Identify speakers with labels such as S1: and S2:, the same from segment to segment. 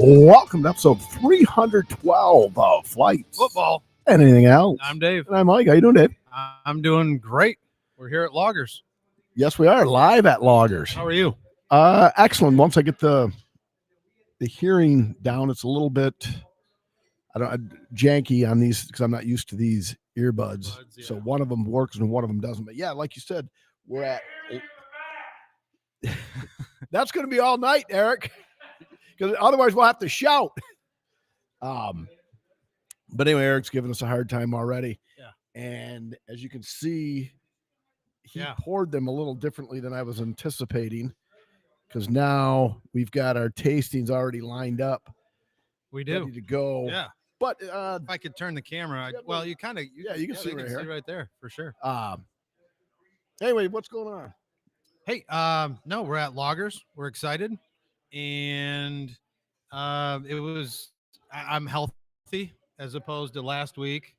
S1: Welcome to episode 312 of Flights.
S2: Football.
S1: And anything else.
S2: I'm Dave.
S1: And I'm Mike. How you doing, Dave?
S2: I'm doing great. We're here at Loggers.
S1: Yes, we are live at Loggers.
S2: How are you?
S1: Excellent. Once I get the hearing down, it's a little bit janky on these because I'm not used to these earbuds.
S2: Yeah.
S1: So one of them works and one of them doesn't. But yeah, like you said, we're at. That's going to be all night, Eric. Because otherwise we'll have to shout. But anyway, Eric's giving us a hard time already.
S2: Yeah.
S1: And as you can see, he
S2: Yeah.
S1: poured them a little differently than I was anticipating. Because now we've got our tastings already lined up.
S2: We do.
S1: Ready to go.
S2: Yeah.
S1: But
S2: If I could turn the camera, well, you kind of.
S1: Yeah, you can see right here.
S2: See right there for sure.
S1: Anyway, what's going on?
S2: Hey, no, we're at Loggers. We're excited, and I'm healthy as opposed to last week.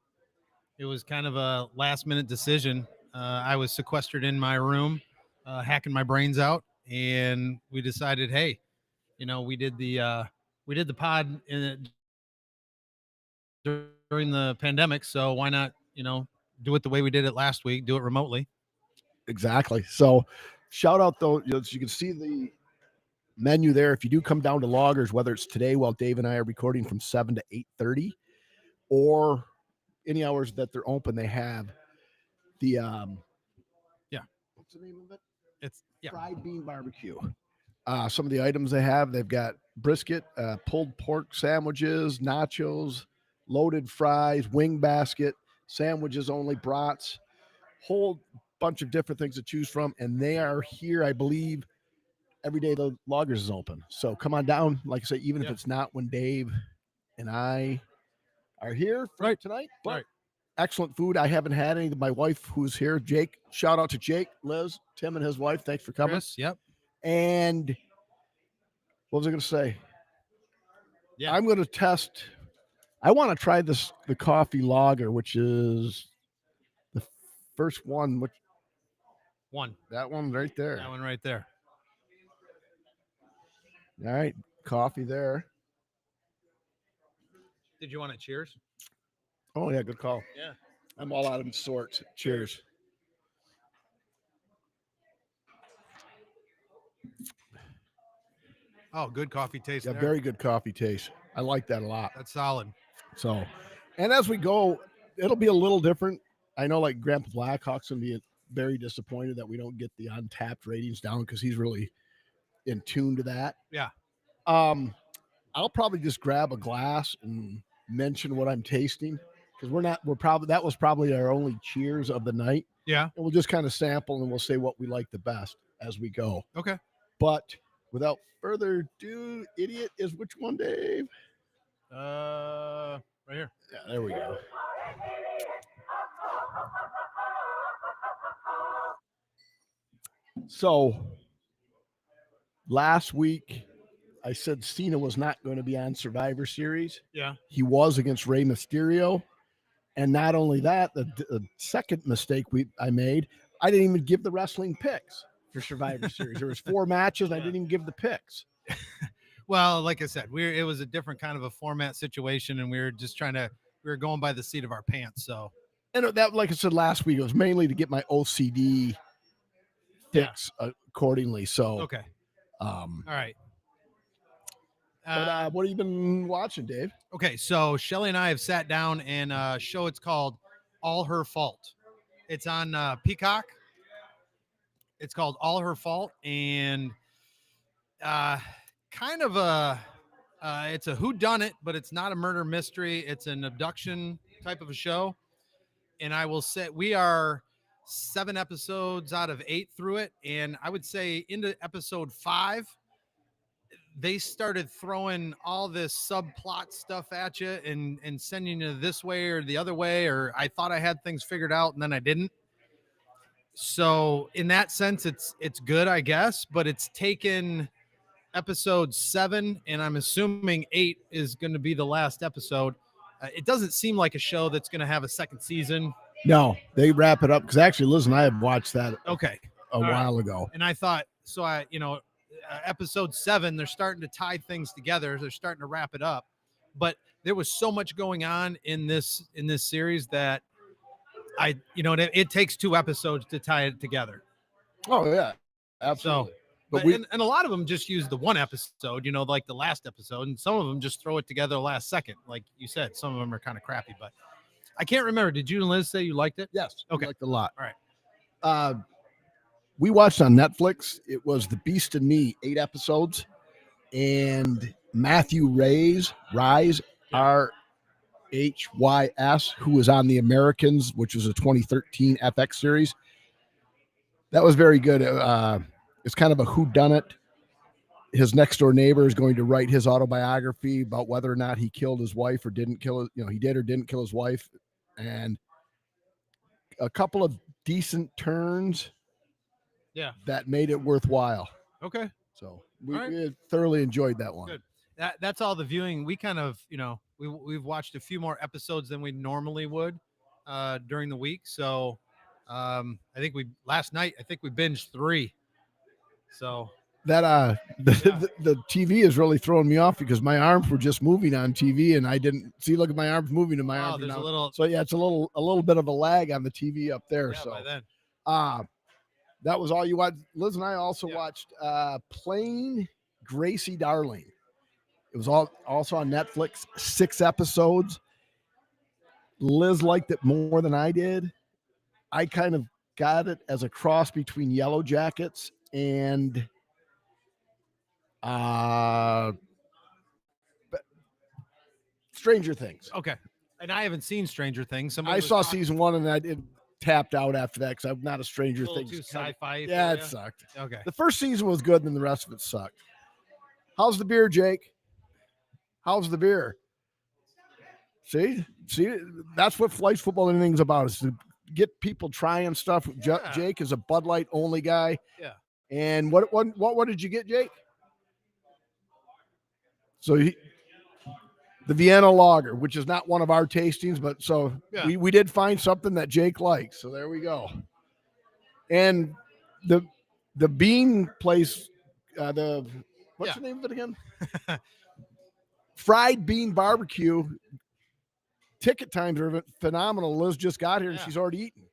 S2: It was kind of a last-minute decision. I was sequestered in my room, hacking my brains out, and we decided, hey, we did the pod during the pandemic, so why not, do it the way we did it last week, do it remotely.
S1: Exactly. So shout out though, as you can see the menu there. If you do come down to Loggers, whether it's today while Dave and I are recording from 7 to 8:30 or any hours that they're open, they have the what's the name of it?
S2: It's
S1: fried bean barbecue. Some of the items they have, they've got brisket, pulled pork sandwiches, nachos, loaded fries, wing basket, sandwiches only, brats, whole bunch of different things to choose from. And they are here, I believe, every day the Loggers is open. So come on down. Like I say, even if it's not when Dave and I are here for tonight, but excellent food. I haven't had any. My wife who's here, Jake, shout out to Jake, Liz, Tim and his wife. Thanks for coming.
S2: Chris, yep.
S1: And what was I going to say?
S2: Yeah.
S1: I'm going to test. I want to try the coffee lager, which is the first one. Which
S2: one?
S1: That one right there.
S2: That one right there.
S1: All right. Coffee there.
S2: Did you want to cheers?
S1: Oh, yeah. Good call.
S2: Yeah.
S1: I'm all out of sorts. Cheers.
S2: Oh, good coffee taste.
S1: Yeah,
S2: there.
S1: very good coffee taste. I like that a lot.
S2: That's solid.
S1: So, and as we go, it'll be a little different. I know like Grandpa Blackhawk's going to be very disappointed that we don't get the Untapped ratings down because he's really in tune to that.
S2: Yeah.
S1: I'll probably just grab a glass and mention what I'm tasting because that was probably our only cheers of the night.
S2: Yeah.
S1: And we'll just kind of sample and we'll say what we like the best as we go.
S2: Okay.
S1: But without further ado, idiot is which one, Dave?
S2: Right here.
S1: Yeah, there we go. So last week I said Cena was not going to be on Survivor Series.
S2: Yeah.
S1: He was against Rey Mysterio. And not only that, the second mistake I made, I didn't even give the wrestling picks for Survivor Series. There was 4 matches. And I didn't even give the picks.
S2: Well, like I said, it was a different kind of a format situation, and we were going by the seat of our pants. So,
S1: and that, like I said last week, it was mainly to get my OCD fix accordingly. So,
S2: okay. All right.
S1: But what have you been watching, Dave?
S2: Okay, so Shelly and I have sat down and a show. It's called All Her Fault. It's on Peacock. It's called All Her Fault, and kind of it's a whodunit, but it's not a murder mystery. It's an abduction type of a show. And I will say we are 7 episodes out of 8 through it. And I would say into episode 5, they started throwing all this subplot stuff at you and sending you this way or the other way, or I thought I had things figured out and then I didn't. So in that sense, it's good, I guess, but it's taken episode 7, and I'm assuming 8 is going to be the last episode. It doesn't seem like a show that's going to have a second season.
S1: No, they wrap it up because actually Liz and I have watched that
S2: a
S1: while ago.
S2: And I thought, episode 7, they're starting to tie things together. They're starting to wrap it up. But there was so much going on in this series that it takes 2 episodes to tie it together.
S1: Oh yeah, absolutely.
S2: So, but and a lot of them just use the one episode, like the last episode, and some of them just throw it together last second, like you said. Some of them are kind of crappy, but I can't remember. Did you and Liz say you liked it?
S1: Yes.
S2: Okay.
S1: We liked it a lot.
S2: All right.
S1: We watched on Netflix. It was The Beast in Me, 8 episodes, and Matthew Rise, RHYS, who was on The Americans, which was a 2013 FX series. That was very good. It's kind of a whodunit. His next door neighbor is going to write his autobiography about whether or not he killed his wife or didn't kill he did or didn't kill his wife, and a couple of decent turns.
S2: Yeah,
S1: that made it worthwhile.
S2: Okay.
S1: So we thoroughly enjoyed that one.
S2: Good. That's all the viewing. We kind of, we've watched a few more episodes than we normally would during the week. So I think last night we binged 3. So
S1: that the TV is really throwing me off because my arms were just moving on TV and I didn't see. Look at my arms moving and my arms.
S2: There's
S1: now. So yeah, it's a little bit of a lag on the TV up there.
S2: Yeah,
S1: so
S2: by then.
S1: That was all you watched. Liz and I also watched Plain Gracie Darling. It was also on Netflix, 6 episodes. Liz liked it more than I did. I kind of got it as a cross between Yellow Jackets and Stranger Things.
S2: Okay. And I haven't seen Stranger Things.
S1: I saw season 1 and I tapped out after that because I'm not a Stranger Things.
S2: Too sci-fi.
S1: Yeah, it sucked.
S2: Okay.
S1: The first season was good, and the rest of it sucked. How's the beer, Jake? How's the beer? See, that's what Flights Football and Anything's about, is to get people trying stuff. Jake is a Bud Light only guy.
S2: Yeah.
S1: And what did you get, Jake? So the Vienna Lager, which is not one of our tastings, but we did find something that Jake likes. So there we go. And the bean place, what's the name of it again? Fried Bean Barbecue. Ticket times are phenomenal. Liz just got here and she's already eaten.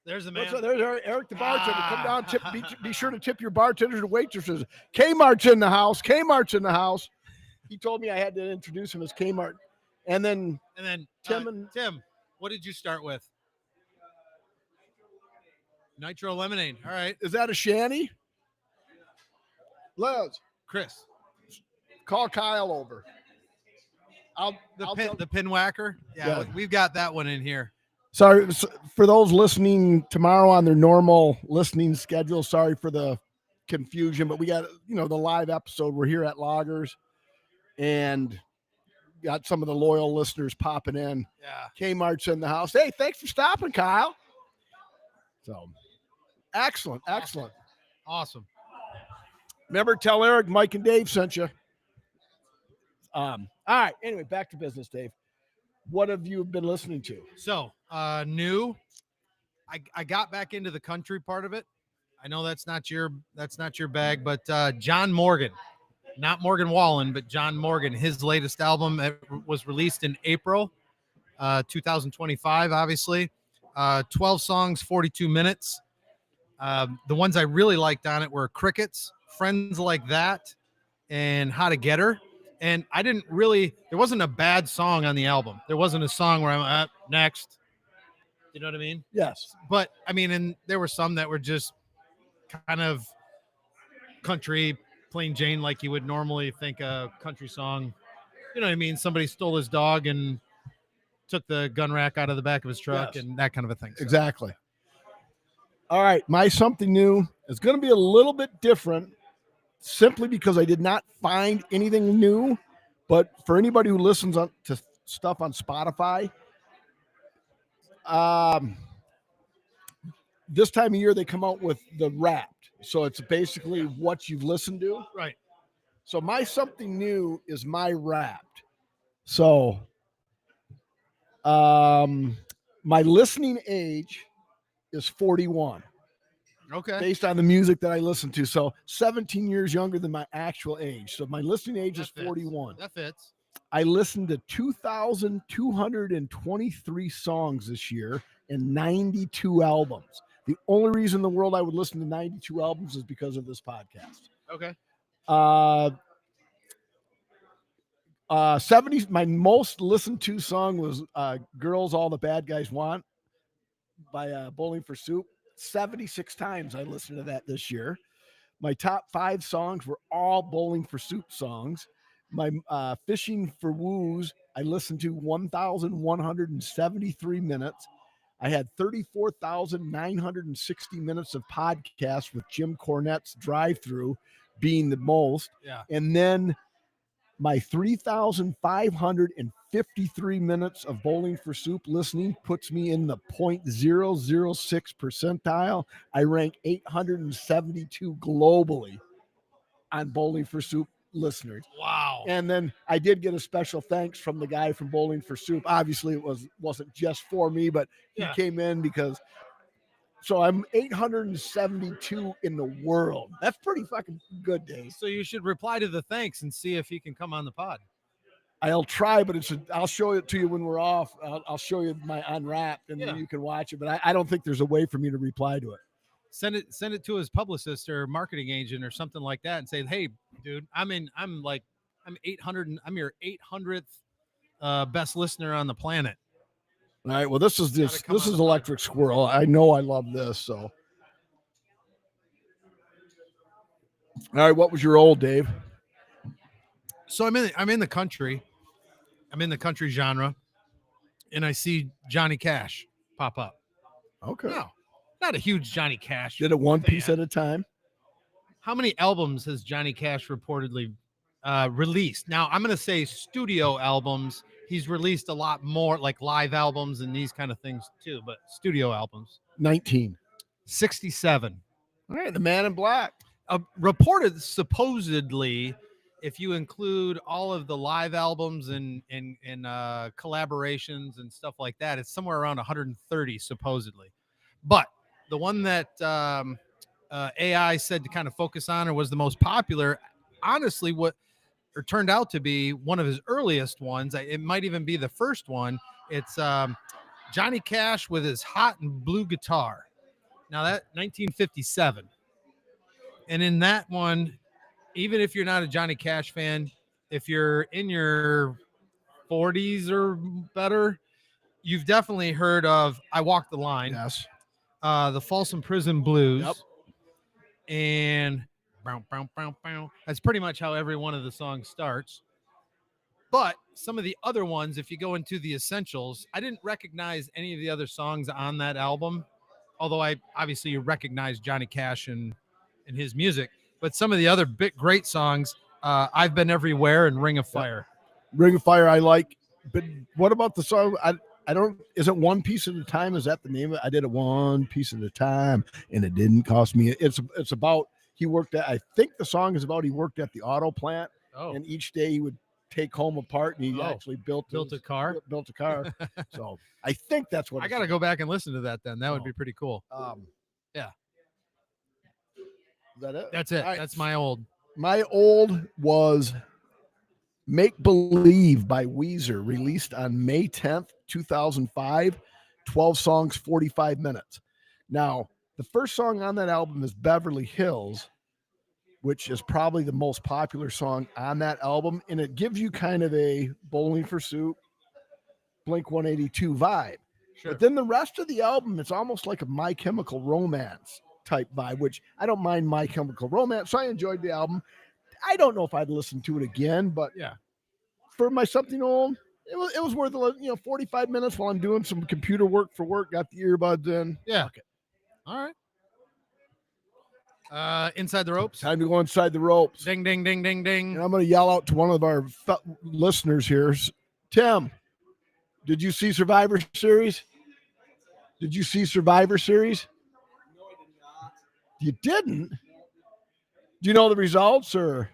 S2: There's a man.
S1: There's Eric the bartender. Come down, be sure to tip your bartenders and waitresses. Kmart's in the house. Kmart's in the house. He told me I had to introduce him as Kmart. And then Tim,
S2: what did you start with? Nitro lemonade. All right.
S1: Is that a shanty? Liz.
S2: Chris.
S1: Call Kyle over.
S2: The pin whacker. Yeah, we've got that one in here.
S1: Sorry for those listening tomorrow on their normal listening schedule. Sorry for the confusion, but we got the live episode. We're here at Loggers, and got some of the loyal listeners popping in.
S2: Yeah,
S1: Kmart's in the house. Hey, thanks for stopping, Kyle. So, excellent.
S2: Awesome.
S1: Remember, tell Eric, Mike, and Dave sent you. All right. Anyway, back to business, Dave. What have you been listening to?
S2: So, new. I got back into the country part of it. I know that's not your bag, but John Morgan, not Morgan Wallen, but John Morgan. His latest album was released in April, 2025. Obviously, 12 songs, 42 minutes. The ones I really liked on it were Crickets, Friends Like That, and How to Get Her. And there wasn't a bad song on the album. There wasn't a song where I'm next. You know what I mean?
S1: Yes.
S2: But I mean, and there were some that were just kind of country, plain Jane, like you would normally think a country song. You know what I mean? Somebody stole his dog and took the gun rack out of the back of his truck and that kind of a thing. So.
S1: Exactly. All right. My something new is going to be a little bit different, simply because I did not find anything new. But for anybody who listens to stuff on Spotify, this time of year they come out with the Wrapped. So it's basically what you've listened to.
S2: Right.
S1: So my something new is my Wrapped. So my listening age is 41.
S2: Okay.
S1: based on the music that I listen to. So 17 years younger than my actual age. So my listening age is
S2: That fits.
S1: 41.
S2: That fits.
S1: I listened to 2,223 songs this year and 92 albums. The only reason in the world I would listen to 92 albums is because of this podcast.
S2: Okay.
S1: 70s, my most listened to song was Girls All the Bad Guys Want by Bowling for Soup. 76 times I listened to that this year. My top 5 songs were all Bowling for Soup songs. My Fishing for Woos, I listened to 1,173 minutes. I had 34,960 minutes of podcasts with Jim Cornette's Drive Through being the most.
S2: Yeah.
S1: And then my 3,553 minutes of Bowling for Soup listening puts me in the 0.006 percentile. I rank 872 globally on Bowling for Soup listeners.
S2: Wow.
S1: And then I did get a special thanks from the guy from Bowling for Soup. Obviously, it wasn't just for me, but he came in because. So I'm 872 in the world. That's pretty fucking good, Dave.
S2: So you should reply to the thanks and see if he can come on the pod.
S1: I'll try, but I'll show it to you when we're off. I'll show you my unwrapped, and then you can watch it. But I don't think there's a way for me to reply to it.
S2: Send it to his publicist or marketing agent or something like that, and say, "Hey, dude, I'm 800. I'm your 800th best listener on the planet."
S1: All right. Well, this is Electric Squirrel. I know I love this. So, all right. What was your old, Dave?
S2: So I'm in the country. I'm in the country genre, and I see Johnny Cash pop up.
S1: Okay.
S2: No, not a huge Johnny Cash.
S1: Did it one piece at a time.
S2: How many albums has Johnny Cash reportedly released? Now, I'm going to say studio albums. He's released a lot more, like live albums and these kind of things too, but studio albums.
S1: 19.
S2: 67.
S1: All right. The Man in Black.
S2: Reported supposedly, if you include all of the live albums and collaborations and stuff like that, it's somewhere around 130 supposedly. But the one that AI said to kind of focus on or was the most popular, honestly, turned out to be one of his earliest ones. It might even be the first one. It's Johnny Cash with his hot and blue guitar. Now that 1957. And in that one, even if you're not a Johnny Cash fan, if you're in your 40s or better, you've definitely heard of I Walk the Line.
S1: Yes.
S2: The Folsom Prison Blues.
S1: Yep.
S2: And that's pretty much how every one of the songs starts. But some of the other ones, if you go into the essentials, I didn't recognize any of the other songs on that album, although I obviously you recognize Johnny Cash and his music. But some of the other great songs, I've Been Everywhere and Ring of Fire.
S1: Ring of Fire I like. But what about the song? I don't, is it One Piece at a Time? Is that the name of it? I did it one piece at a time and it didn't cost me. It's about, he worked at, I think the song is about, he worked at the auto plant and each day he would take home a part and he actually built a car. So I think that's what
S2: I got to go back and listen to that then. That would be pretty cool. Yeah.
S1: Is that it?
S2: That's it. Right. That's my old.
S1: My old was Make Believe by Weezer, released on May 10th, 2005. 12 songs, 45 minutes. Now, the first song on that album is Beverly Hills, which is probably the most popular song on that album. And it gives you kind of a Bowling for Soup, Blink-182 vibe. Sure. But then the rest of the album, it's almost like a My Chemical Romance type vibe, which I don't mind My Chemical Romance. So I enjoyed the album. I don't know if I'd listen to it again, but
S2: yeah,
S1: for my something old, it was worth 45 minutes while I'm doing some computer work for work. Got the earbuds in.
S2: Yeah. Okay. All right. Inside the Ropes.
S1: Time to go inside the ropes.
S2: Ding, ding, ding, ding, ding.
S1: And I'm going to yell out to one of our listeners here. Tim, did you see Survivor Series? Did you see Survivor Series?
S3: No, I did not.
S1: You didn't? Do you know the results or?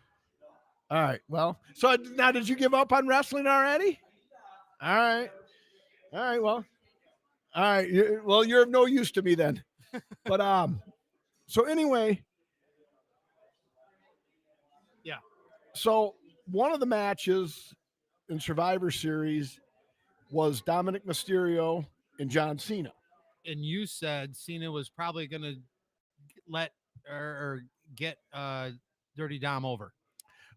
S1: All right. Well, so now did you give up on wrestling already? All right. All right. Well, all right. Well, you're of no use to me then. But So anyway,
S2: Yeah.
S1: So one of the matches in Survivor Series was Dominic Mysterio and John Cena.
S2: And you said Cena was probably going to let or get Dirty Dom over.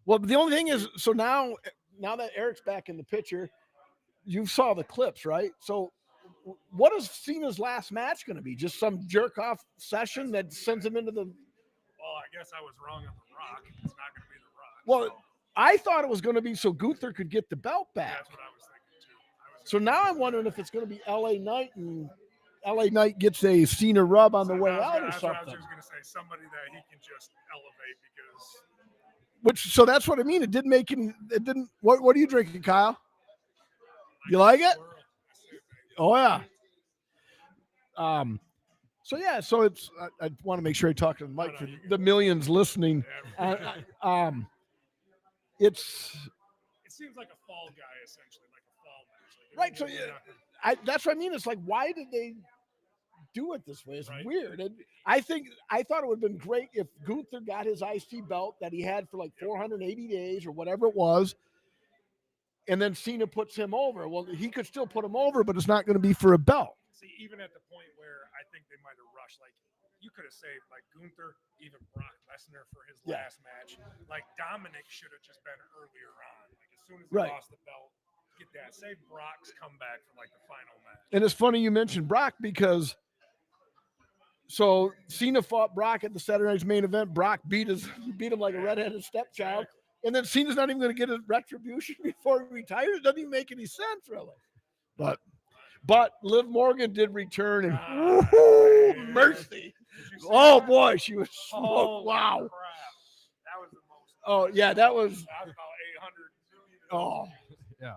S1: Well, the only thing is, so now that Eric's back in the picture, you saw the clips, right? So what is Cena's last match going to be? Just some jerk off session that sends him into the.
S3: Well, I guess I was wrong on The Rock. It's not going to be The Rock.
S1: Well,
S3: so
S1: I thought it was going to be so Gunther could get the belt back.
S3: that's what I was thinking too.
S1: So now I'm wondering if it's going to be LA Knight and LA Knight gets a Cena rub on the way out or
S3: That's what I
S1: something.
S3: was just going to say. Somebody that he can just elevate because.
S1: So that's what I mean. It didn't make any. It didn't. What are you drinking, Kyle? You like it? Oh yeah. So yeah. So it's. I want to make sure I talk to the mic for the millions listening. It's.
S3: It seems like a fall guy, essentially, like a fall match.
S1: Right. So yeah, that's what I mean. It's like, why did they do it this way? It's weird. And I thought it would have been great if Gunther got his IC belt that he had for like 480 days or whatever it was, and then Cena puts him over. Well, he could still put him over, but it's not going to be for a belt.
S3: See, even at the point where I think they might have rushed, like you could have saved like Gunther, even Brock Lesnar for his last match. Like Dominic should have just been earlier on. Like as soon as he lost the belt, get that. Save Brock's comeback for like the final match.
S1: And it's funny you mentioned Brock because so Cena fought Brock at the Saturday Night's Main Event. Brock beat him like a redheaded stepchild. And then Cena's not even going to get his retribution before he retires. It doesn't even make any sense, really. But Liv Morgan did return, and mercy. Oh boy, she was smoked. Wow.
S3: Crap. That was the most.
S1: Oh yeah, that was
S3: about 800 million.
S1: Oh
S2: yeah.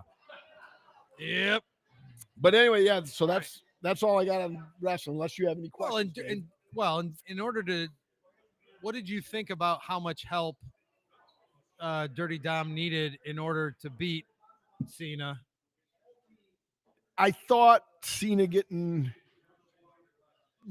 S2: Yep.
S1: But anyway, yeah. So that's all I got on wrestling. Unless you have any questions.
S2: In order to, what did you think about how much help Dirty Dom needed in order to beat Cena?
S1: I thought Cena getting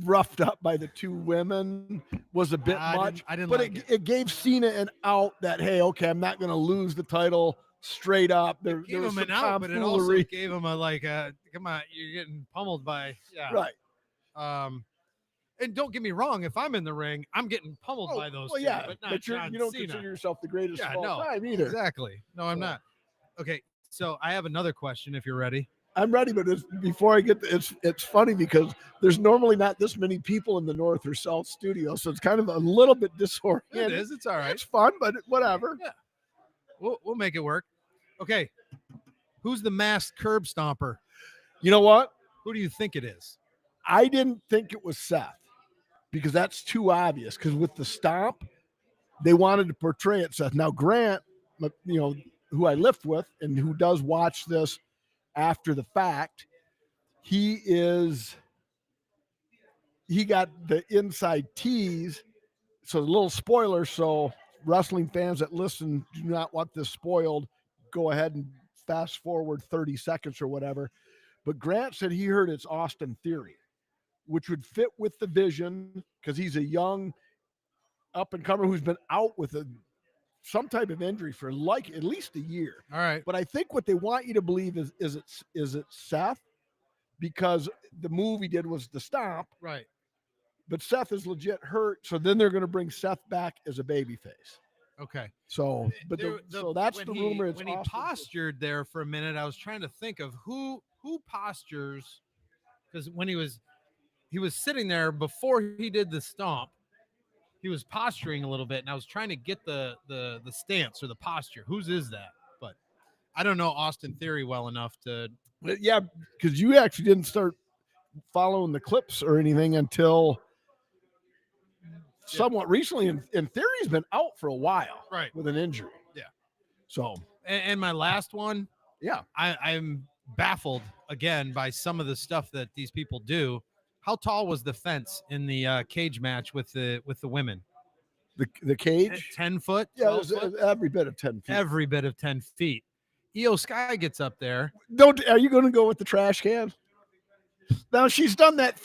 S1: roughed up by the two women was a bit much.
S2: I didn't
S1: but
S2: like
S1: it gave Cena an out that, hey, okay, I'm not going to lose the title straight up. There
S2: gave
S1: was
S2: him
S1: some
S2: an out, but it also
S1: tomfoolery.
S2: gave him come on, you're getting pummeled by
S1: Right.
S2: And don't get me wrong, if I'm in the ring, I'm getting pummeled by those two, but not John
S1: you don't
S2: Cena.
S1: consider yourself the greatest of all time either.
S2: Exactly. No, I'm not. Okay, so I have another question if you're ready.
S1: I'm ready, but before I get it's funny because there's normally not this many people in the North or South studio, so it's kind of a little bit disorienting.
S2: It is. It's all right.
S1: It's fun, but whatever.
S2: Yeah, we'll make it work. Okay, who's the masked curb stomper?
S1: You know what?
S2: Who do you think it is?
S1: I didn't think it was Seth because that's too obvious. Because with the stomp, they wanted to portray it Seth. Now Grant, who I lift with and who does watch this after the fact, he got the inside tease. So a little spoiler. So wrestling fans that listen do not want this spoiled. Go ahead and fast forward 30 seconds or whatever. But Grant said he heard it's Austin Theory, which would fit with the vision because he's a young up and comer who's been out with some type of injury for like at least a year.
S2: All right.
S1: But I think what they want you to believe is it Seth, because the move he did was the stomp.
S2: Right.
S1: But Seth is legit hurt, so then they're going to bring Seth back as a babyface.
S2: Okay.
S1: So, but so that's the rumor. It's
S2: when he postured there for a minute, I was trying to think of who postures, because when he was sitting there before he did the stomp, he was posturing a little bit, and I was trying to get the stance or the posture. Whose is that? But I don't know Austin Theory well enough to.
S1: Yeah, because you actually didn't start following the clips or anything until somewhat recently, and Theory's been out for a while,
S2: right,
S1: with an injury.
S2: Yeah.
S1: So,
S2: and my last one,
S1: yeah,
S2: I'm baffled again by some of the stuff that these people do. How tall was the fence in the cage match with the women?
S1: The cage?
S2: 10 foot?
S1: Yeah, it was every bit of 10 feet.
S2: Every bit of 10 feet. Io Sky gets up there.
S1: Are you going to go with the trash can? Now she's done that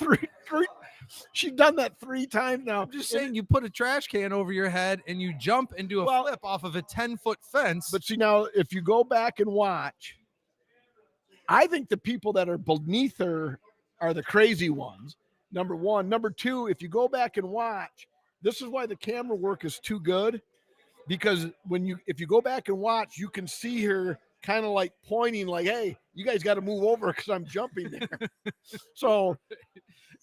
S1: She's done that 3 times now.
S2: I'm just saying, you put a trash can over your head and you jump and do a flip off of a 10-foot fence.
S1: But see, now, if you go back and watch, I think the people that are beneath her are the crazy ones, number one. Number two, if you go back and watch, this is why the camera work is too good, because if you go back and watch, you can see her kind of like pointing like, hey, you guys got to move over because I'm jumping there. So,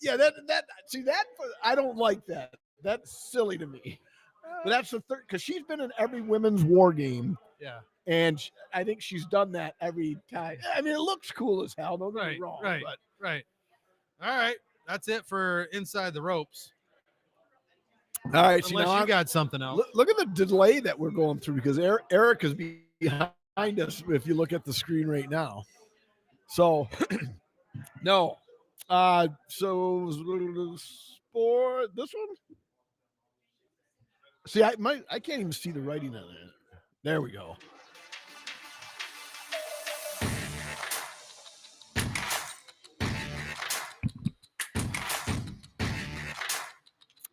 S1: yeah, that I don't like that. That's silly to me. But that's the third, because she's been in every women's war game.
S2: Yeah.
S1: And I think she's done that every time. I mean, it looks cool as hell. Don't get me wrong.
S2: Right. All right. That's it for Inside the Ropes.
S1: All right.
S2: Unless you got something else.
S1: Look at the delay that we're going through, because Eric is behind us if you look at the screen right now. So, no. So, sport, this one? See, I can't even see the writing on it. There we go.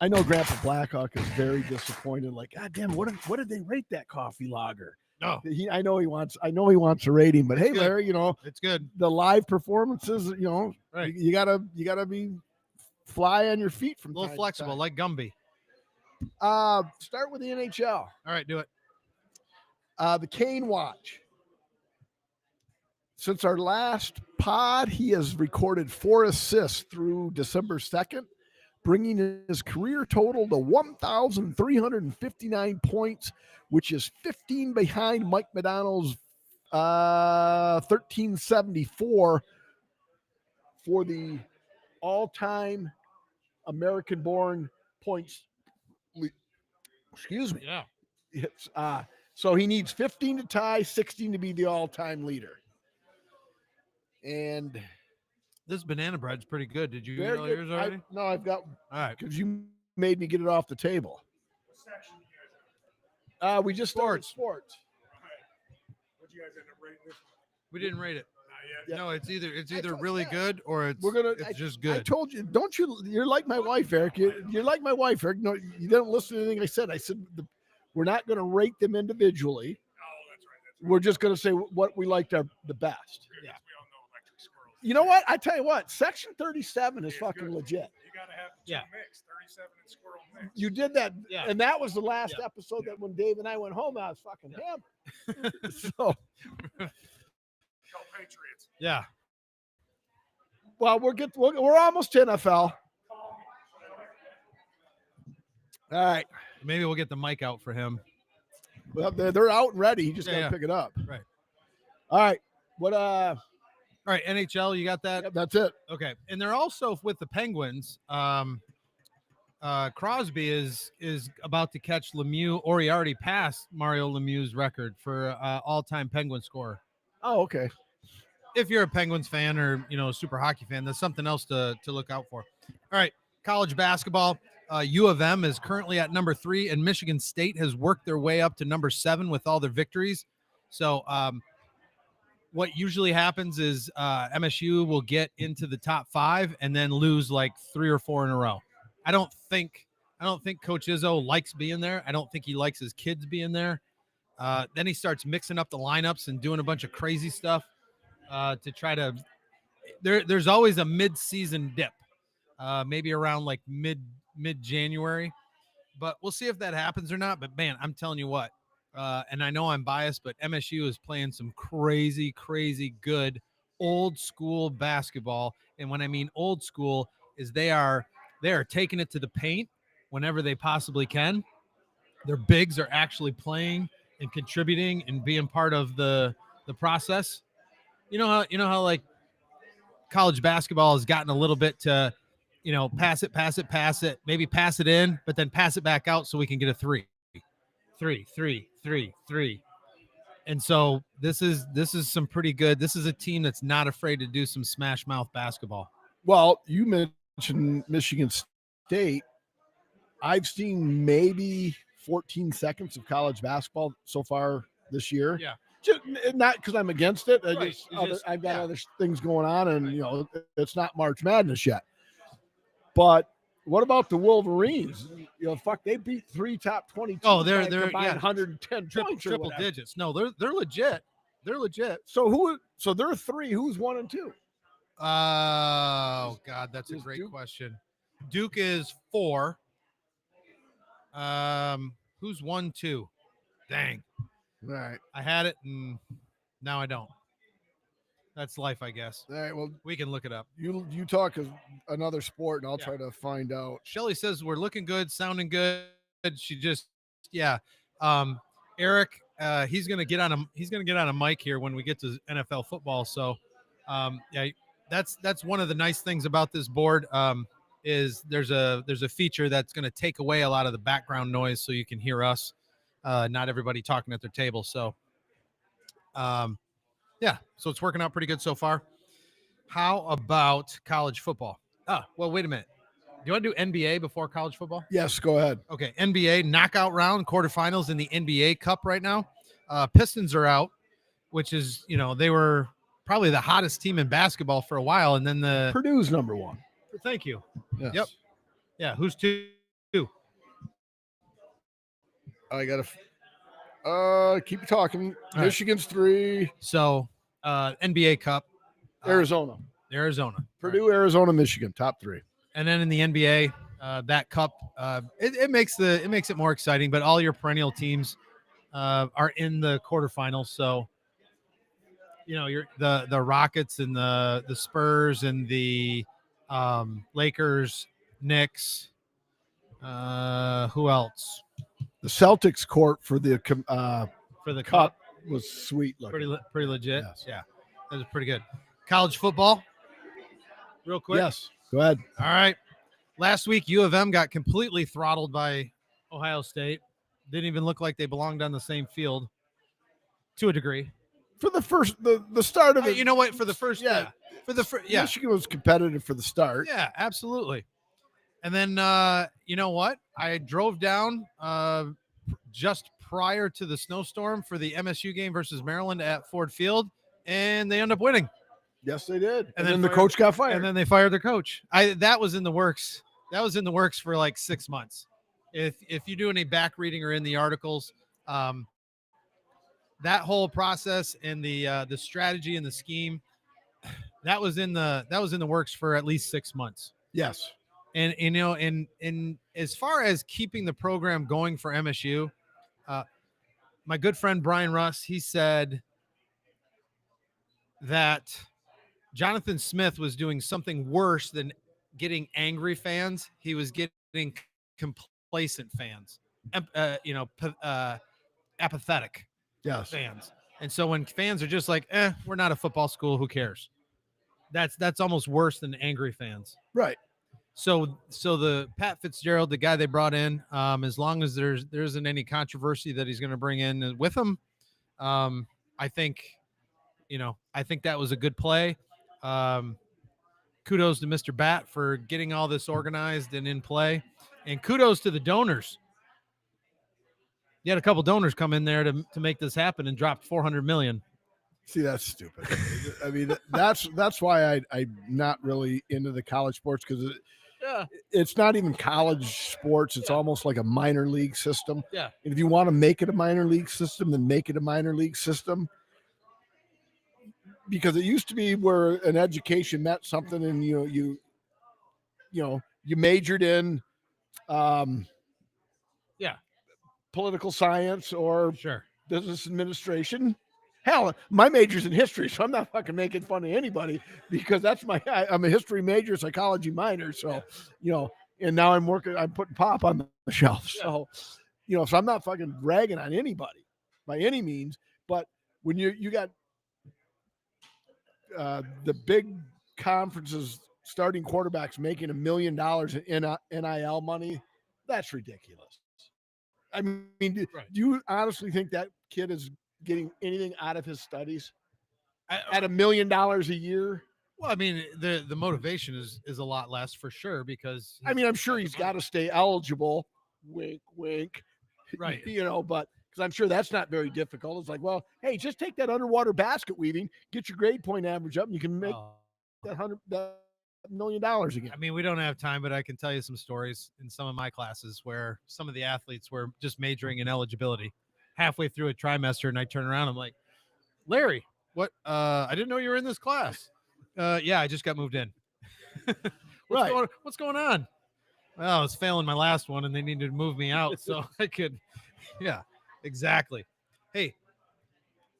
S1: I know Grandpa Blackhawk is very disappointed. Like, God damn, what did they rate that coffee lager?
S2: No,
S1: I know he wants a rating, but hey,
S2: good.
S1: Larry,
S2: it's good.
S1: The live performances,
S2: right.
S1: you gotta be fly on your feet from
S2: a little flexible, like Gumby.
S1: Start with the NHL.
S2: All right, do it.
S1: The Kane Watch. Since our last pod, he has recorded 4 assists through December 2nd, bringing his career total to 1,359 points, which is 15 behind Mike Modano's 1,374 for the all-time American-born points. Excuse me.
S2: Yeah.
S1: It's, so he needs 15 to tie, 16 to be the all-time leader. And
S2: this banana bread's pretty good. Did you
S1: know
S2: yours already?
S1: No, I've got.
S2: All right,
S1: because you made me get it off the table. We just started sports.
S3: What you guys end up rating this one?
S2: We didn't rate it.
S3: Not yet.
S2: No, it's either really good or it's just good.
S1: I told you, you're like my wife, Eric. You're like my wife, Eric. No, you didn't listen to anything I said. I said we're not going to rate them individually.
S3: Oh, that's right.
S1: We're just going to say what we liked the best.
S3: Yeah. We all know electric squirrels.
S1: You know what? I tell you what, Section 37 is fucking
S3: good.
S1: legit.
S3: You got to have the two mix, 37 and squirrel mix.
S1: You did that, and that was the last
S2: Yeah.
S1: episode that when Dave and I went home, I was fucking hammered. So,
S3: Go Patriots.
S2: Yeah.
S1: well, we're almost to NFL. All right.
S2: Maybe we'll get the mic out for him.
S1: Well, they're out and ready. You just got to
S2: Yeah.
S1: pick it up.
S2: Right.
S1: All right. What?
S2: All right, NHL, you got that?
S1: Yep, that's it.
S2: Okay. And they're also with the Penguins. Crosby is about to catch Lemieux, or he already passed Mario Lemieux's record for all-time Penguin scorer.
S1: Oh, okay.
S2: If you're a Penguins fan or a super hockey fan, that's something else to look out for. All right, college basketball. U of M is currently at number 3, and Michigan State has worked their way up to number 7 with all their victories. So what usually happens is MSU will get into the top 5 and then lose like 3 or 4 in a row. I don't think Coach Izzo likes being there. I don't think he likes his kids being there. Then he starts mixing up the lineups and doing a bunch of crazy stuff to try to. There's always a mid-season dip, maybe around like mid-January, but we'll see if that happens or not. But man, I'm telling you what, and I know I'm biased, but MSU is playing some crazy, crazy good old school basketball. And when I mean old school, is they are taking it to the paint whenever they possibly can. Their bigs are actually playing and contributing and being part of the process. You know how like college basketball has gotten a little bit to, pass it, maybe pass it in, but then pass it back out so we can get a 3. And so this is some pretty good. This is a team that's not afraid to do some smash mouth basketball.
S1: Well, you mentioned Michigan State. I've seen maybe 14 seconds of college basketball so far this year.
S2: Yeah.
S1: Just not because I'm against it.
S2: Right.
S1: I've got other things going on, and it's not March Madness yet. But What about the Wolverines? Fuck, they beat 3 top 20
S2: Oh,
S1: teams
S2: they're
S1: combined
S2: yeah,
S1: 110 points or
S2: triple
S1: whatever.
S2: digits. No, they're legit. They're legit.
S1: So there are 3. Who's 1 and 2?
S2: Oh God, that's a
S1: Is
S2: great
S1: Duke-
S2: question. Duke is 4. Who's 1, 2? Dang,
S1: All right.
S2: I had it and now I don't. That's life, I guess.
S1: All right. Well,
S2: We can look it up.
S1: you talk as another sport, and I'll
S2: Yeah.
S1: try to find out.
S2: Shelly says we're looking good, sounding good. She just, yeah. Eric, he's gonna get on a mic here when we get to NFL football. So, yeah, that's one of the nice things about this board. Is there's a feature that's gonna take away a lot of the background noise, so you can hear us, not everybody talking at their table. So, yeah, so it's working out pretty good so far. How about college football? Well, wait a minute. Do you want to do NBA before college football?
S1: Yes, go ahead.
S2: Okay, NBA knockout round, quarterfinals in the NBA Cup right now. Pistons are out, which is, they were probably the hottest team in basketball for a while. And then
S1: Purdue's number 1.
S2: Thank you.
S1: Yes.
S2: Yep. Yeah, who's 2?
S1: I got to keep talking.
S2: All right.
S1: Michigan's 3.
S2: So, NBA Cup.
S1: Arizona. Purdue, Arizona, Michigan, top 3.
S2: And then in the NBA, that cup, it makes it more exciting. But all your perennial teams are in the quarterfinals. So, you're the Rockets and the Spurs and the Lakers, Knicks. Who else?
S1: The Celtics court for the
S2: Cup
S1: was sweet looking.
S2: Pretty legit.
S1: Yes.
S2: Yeah, that was pretty good. College football, real quick.
S1: Yes, go ahead.
S2: All right. Last week, U of M got completely throttled by Ohio State. Didn't even look like they belonged on the same field, to a degree.
S1: For the start of it,
S2: You know what? For the first,
S1: yeah.
S2: yeah,
S1: Michigan was competitive for the start.
S2: yeah, absolutely. And then, you know what? I drove down just prior to the snowstorm for the MSU game versus Maryland at Ford Field, and they end up winning.
S1: Yes, they did. And
S2: then
S1: then the coach got fired.
S2: And then they fired their coach. That was in the works. That was in the works for like 6 months. If you do any back reading or in the articles, that whole process and the strategy and the scheme, that was in the works for at least 6 months.
S1: Yes.
S2: And as far as keeping the program going for MSU, my good friend Brian Russ, he said that Jonathan Smith was doing something worse than getting angry fans. He was getting complacent fans, apathetic
S1: Yes.
S2: fans. And so when fans are just like, we're not a football school, who cares? That's almost worse than angry fans.
S1: Right.
S2: So the Pat Fitzgerald, the guy they brought in, as long as there isn't any controversy that he's going to bring in with him, I think that was a good play. Kudos to Mr. Bat for getting all this organized and in play, and kudos to the donors. You had a couple donors come in there to make this happen and dropped $400 million.
S1: See, that's stupid. I mean, that's why I'm not really into the college sports, because it's not even college sports. It's almost like a minor league system.
S2: Yeah.
S1: And if you want to make it a minor league system, then make it a minor league system. Because it used to be where an education meant something, and you majored in political science or
S2: Sure.
S1: business administration. Hell, my major's in history, so I'm not fucking making fun of anybody, because I'm a history major, psychology minor. So, and now I'm putting pop on the shelf. So, so I'm not fucking ragging on anybody by any means. But when you got the big conferences starting quarterbacks making $1 million in NIL money, that's ridiculous. I mean, do you honestly think that kid is getting anything out of his studies at $1 million a year?
S2: Well, I mean, the motivation is a lot less for sure, because
S1: I'm sure he's got to stay eligible. Wink, wink.
S2: Right.
S1: But because I'm sure that's not very difficult. It's like, well, hey, just take that underwater basket weaving, get your grade point average up, and you can make that $1 million again.
S2: I mean, we don't have time, but I can tell you some stories in some of my classes where some of the athletes were just majoring in eligibility halfway through a trimester, and I turn around, I'm like, Larry, what? I didn't know you were in this class. Yeah, I just got moved in. What's going on? Well, I was failing my last one, and they needed to move me out so I could. Yeah, exactly. Hey,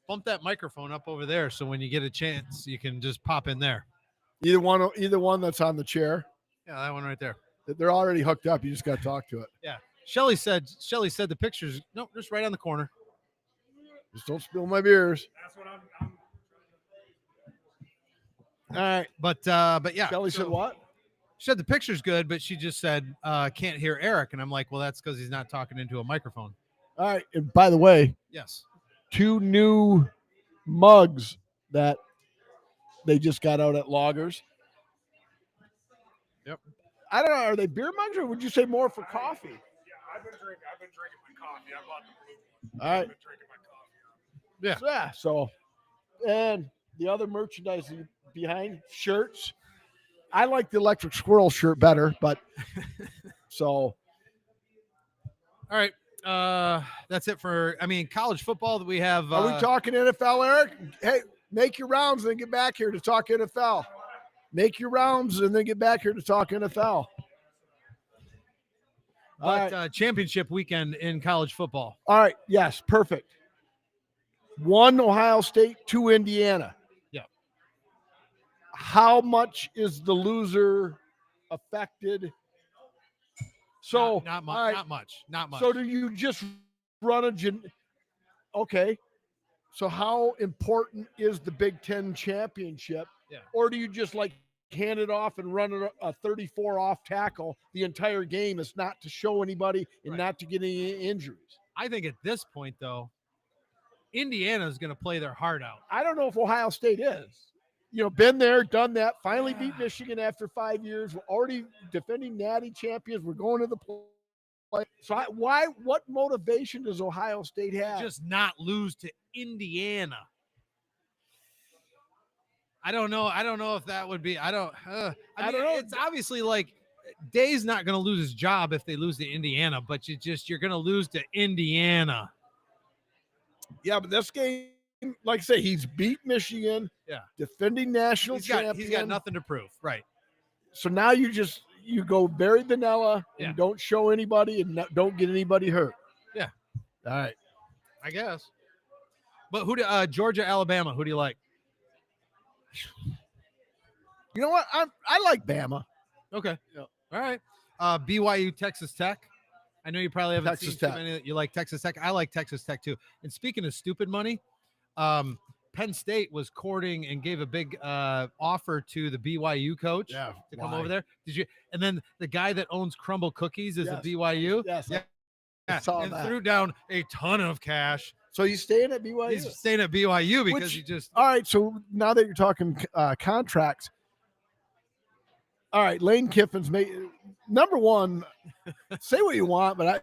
S2: bump that microphone up over there so when you get a chance, you can just pop in there.
S1: Either one that's on the chair.
S2: Yeah, that one right there.
S1: They're already hooked up. You just got to talk to it.
S2: Yeah. Shelly said the pictures. Nope, just right on the corner.
S1: Just don't spill my beers.
S3: That's what I'm
S1: All right.
S2: But yeah.
S1: Kelly said what?
S2: She said the picture's good, but she just said can't hear Eric. And I'm like, well, that's because he's not talking into a microphone.
S1: All right. And by the way,
S2: yes,
S1: 2 new mugs that they just got out at Loggers.
S2: Yep.
S1: I don't know. Are they beer mugs or would you say more for coffee?
S3: Yeah, I've been drinking my coffee. I bought the blue one.
S1: All right.
S3: I've been drinking my coffee.
S2: Yeah.
S1: So, and the other merchandise behind shirts. I like the electric squirrel shirt better, but so.
S2: All right. That's it for, college football that we have.
S1: Are we talking NFL, Eric? Hey, make your rounds and then get back here to talk NFL. Make your rounds and then get back here to talk NFL.
S2: But championship weekend in college football.
S1: All right. Yes. Perfect. 1 Ohio State, 2 Indiana.
S2: Yeah.
S1: How much is the loser affected? So
S2: not much.
S1: right.
S2: Not much.
S1: So do you just run okay. So how important is the Big Ten championship?
S2: Yeah.
S1: Or do you just hand it off and run a 34 off tackle the entire game? Is not to show anybody and not to get any injuries.
S2: I think at this point, though, Indiana is going to play their heart out.
S1: I don't know if Ohio State is. Been there, done that, finally beat Michigan after 5 years. We're already defending natty champions. We're going to the play. So what motivation does Ohio State have?
S2: Just not lose to Indiana. I don't know. I don't know if that would be. I don't know. It's obviously Day's not going to lose his job if they lose to Indiana, but you're going to lose to Indiana.
S1: Yeah, but this game, like I say, he's beat Michigan.
S2: Yeah,
S1: defending national champion.
S2: He's got nothing to prove, right?
S1: So now you go very vanilla and don't show anybody and don't get anybody hurt.
S2: Yeah.
S1: All right.
S2: I guess. But Georgia, Alabama? Who do you like?
S1: You know what? I like Bama.
S2: Okay. Yeah. All right. BYU, Texas Tech. I know you probably haven't
S1: Texas
S2: seen
S1: Tech.
S2: too many that you like Texas Tech. I like Texas Tech too. And speaking of stupid money, Penn State was courting and gave a big offer to the BYU coach to come over there. Did you? And then the guy that owns Crumble Cookies is a BYU.
S1: Yes.
S2: Yeah.
S1: I saw
S2: and
S1: that.
S2: threw down a ton of cash.
S1: So he's staying at BYU?
S2: He's staying at BYU because he just.
S1: All right. So now that you're talking contracts, all right, Lane Kiffin's number one. Say what you want, but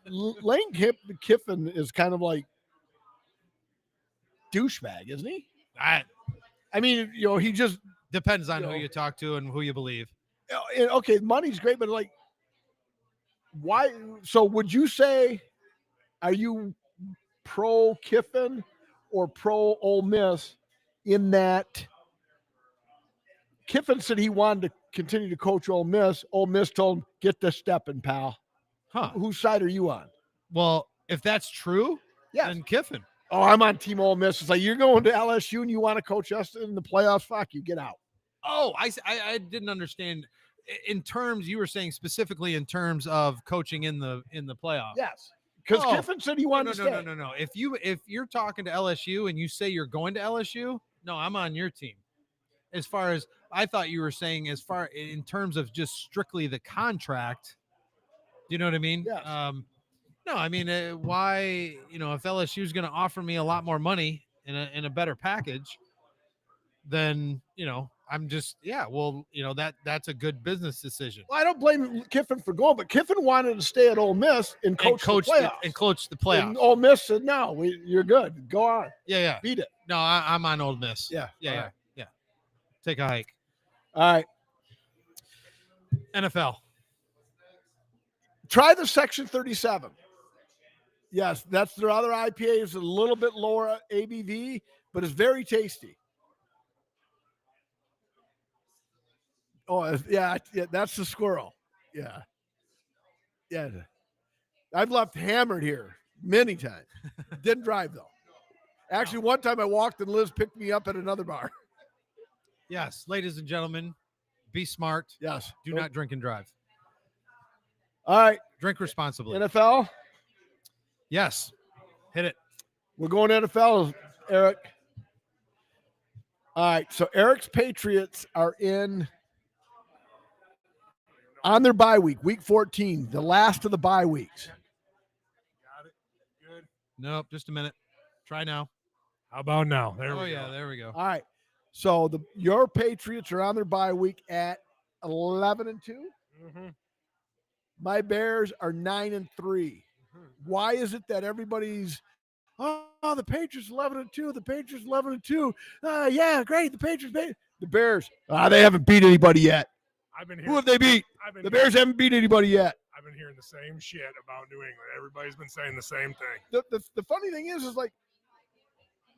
S1: Lane Kiffin is kind of like douchebag, isn't he?
S2: I
S1: mean, he just
S2: depends on who you talk to and who you believe.
S1: Okay, money's great, but why? So would you say, are you pro Kiffin or pro Ole Miss in that Kiffin said he wanted to continue to coach Ole Miss. Ole Miss told him, get the stepping, pal.
S2: Huh.
S1: Whose side are you on?
S2: Well, if that's true, then Kiffin.
S1: Oh, I'm on Team Ole Miss. It's like, you're going to LSU and you want to coach us in the playoffs? Fuck you, get out.
S2: Oh, I didn't understand. In terms, you were saying specifically in terms of coaching in the playoffs.
S1: Yes. Because Kiffin said he wanted to stay.
S2: No. If you're talking to LSU and you say you're going to LSU, no, I'm on your team. As far as I thought you were saying, as far in terms of just strictly the contract, do you know what I mean?
S1: Yes.
S2: No, I mean, why, if LSU is going to offer me a lot more money in a better package, then, I'm just, that's a good business decision.
S1: Well, I don't blame Kiffin for going, but Kiffin wanted to stay at Ole Miss and coach the playoffs.
S2: And coach the playoffs.
S1: And Ole Miss said, no, you're good. Go on.
S2: Yeah.
S1: Beat it.
S2: No, I'm on Ole Miss.
S1: Yeah.
S2: Yeah. Take a hike.
S1: All right.
S2: NFL.
S1: Try the Section 37. Yes, that's their other IPA. It's a little bit lower ABV, but it's very tasty. Oh, yeah, that's the squirrel. Yeah. Yeah. I've left hammered here many times. Didn't drive, though. Actually, one time I walked and Liz picked me up at another bar.
S2: Yes, ladies and gentlemen, be smart.
S1: Yes.
S2: Do not drink and drive.
S1: All right.
S2: Drink responsibly.
S1: NFL.
S2: Yes. Hit it.
S1: We're going NFL, Eric. All right. So Eric's Patriots are on their bye week, week 14, the last of the bye weeks.
S3: Got it. Good.
S2: Nope. Just a minute. Try now.
S3: How about now? There we
S2: yeah,
S3: go.
S2: there we go.
S1: All right. So your Patriots are on their bye week at 11-2.
S3: Mm-hmm.
S1: My Bears are 9-3. Why is it that everybody's the Patriots 11-2, the Patriots 11-2? Yeah, great. The Bears. They haven't beat anybody yet.
S3: I've been
S1: Who have they beat? The Bears haven't beat anybody yet.
S3: I've been hearing the same shit about New England. Everybody's been saying the same thing.
S1: The funny thing is like,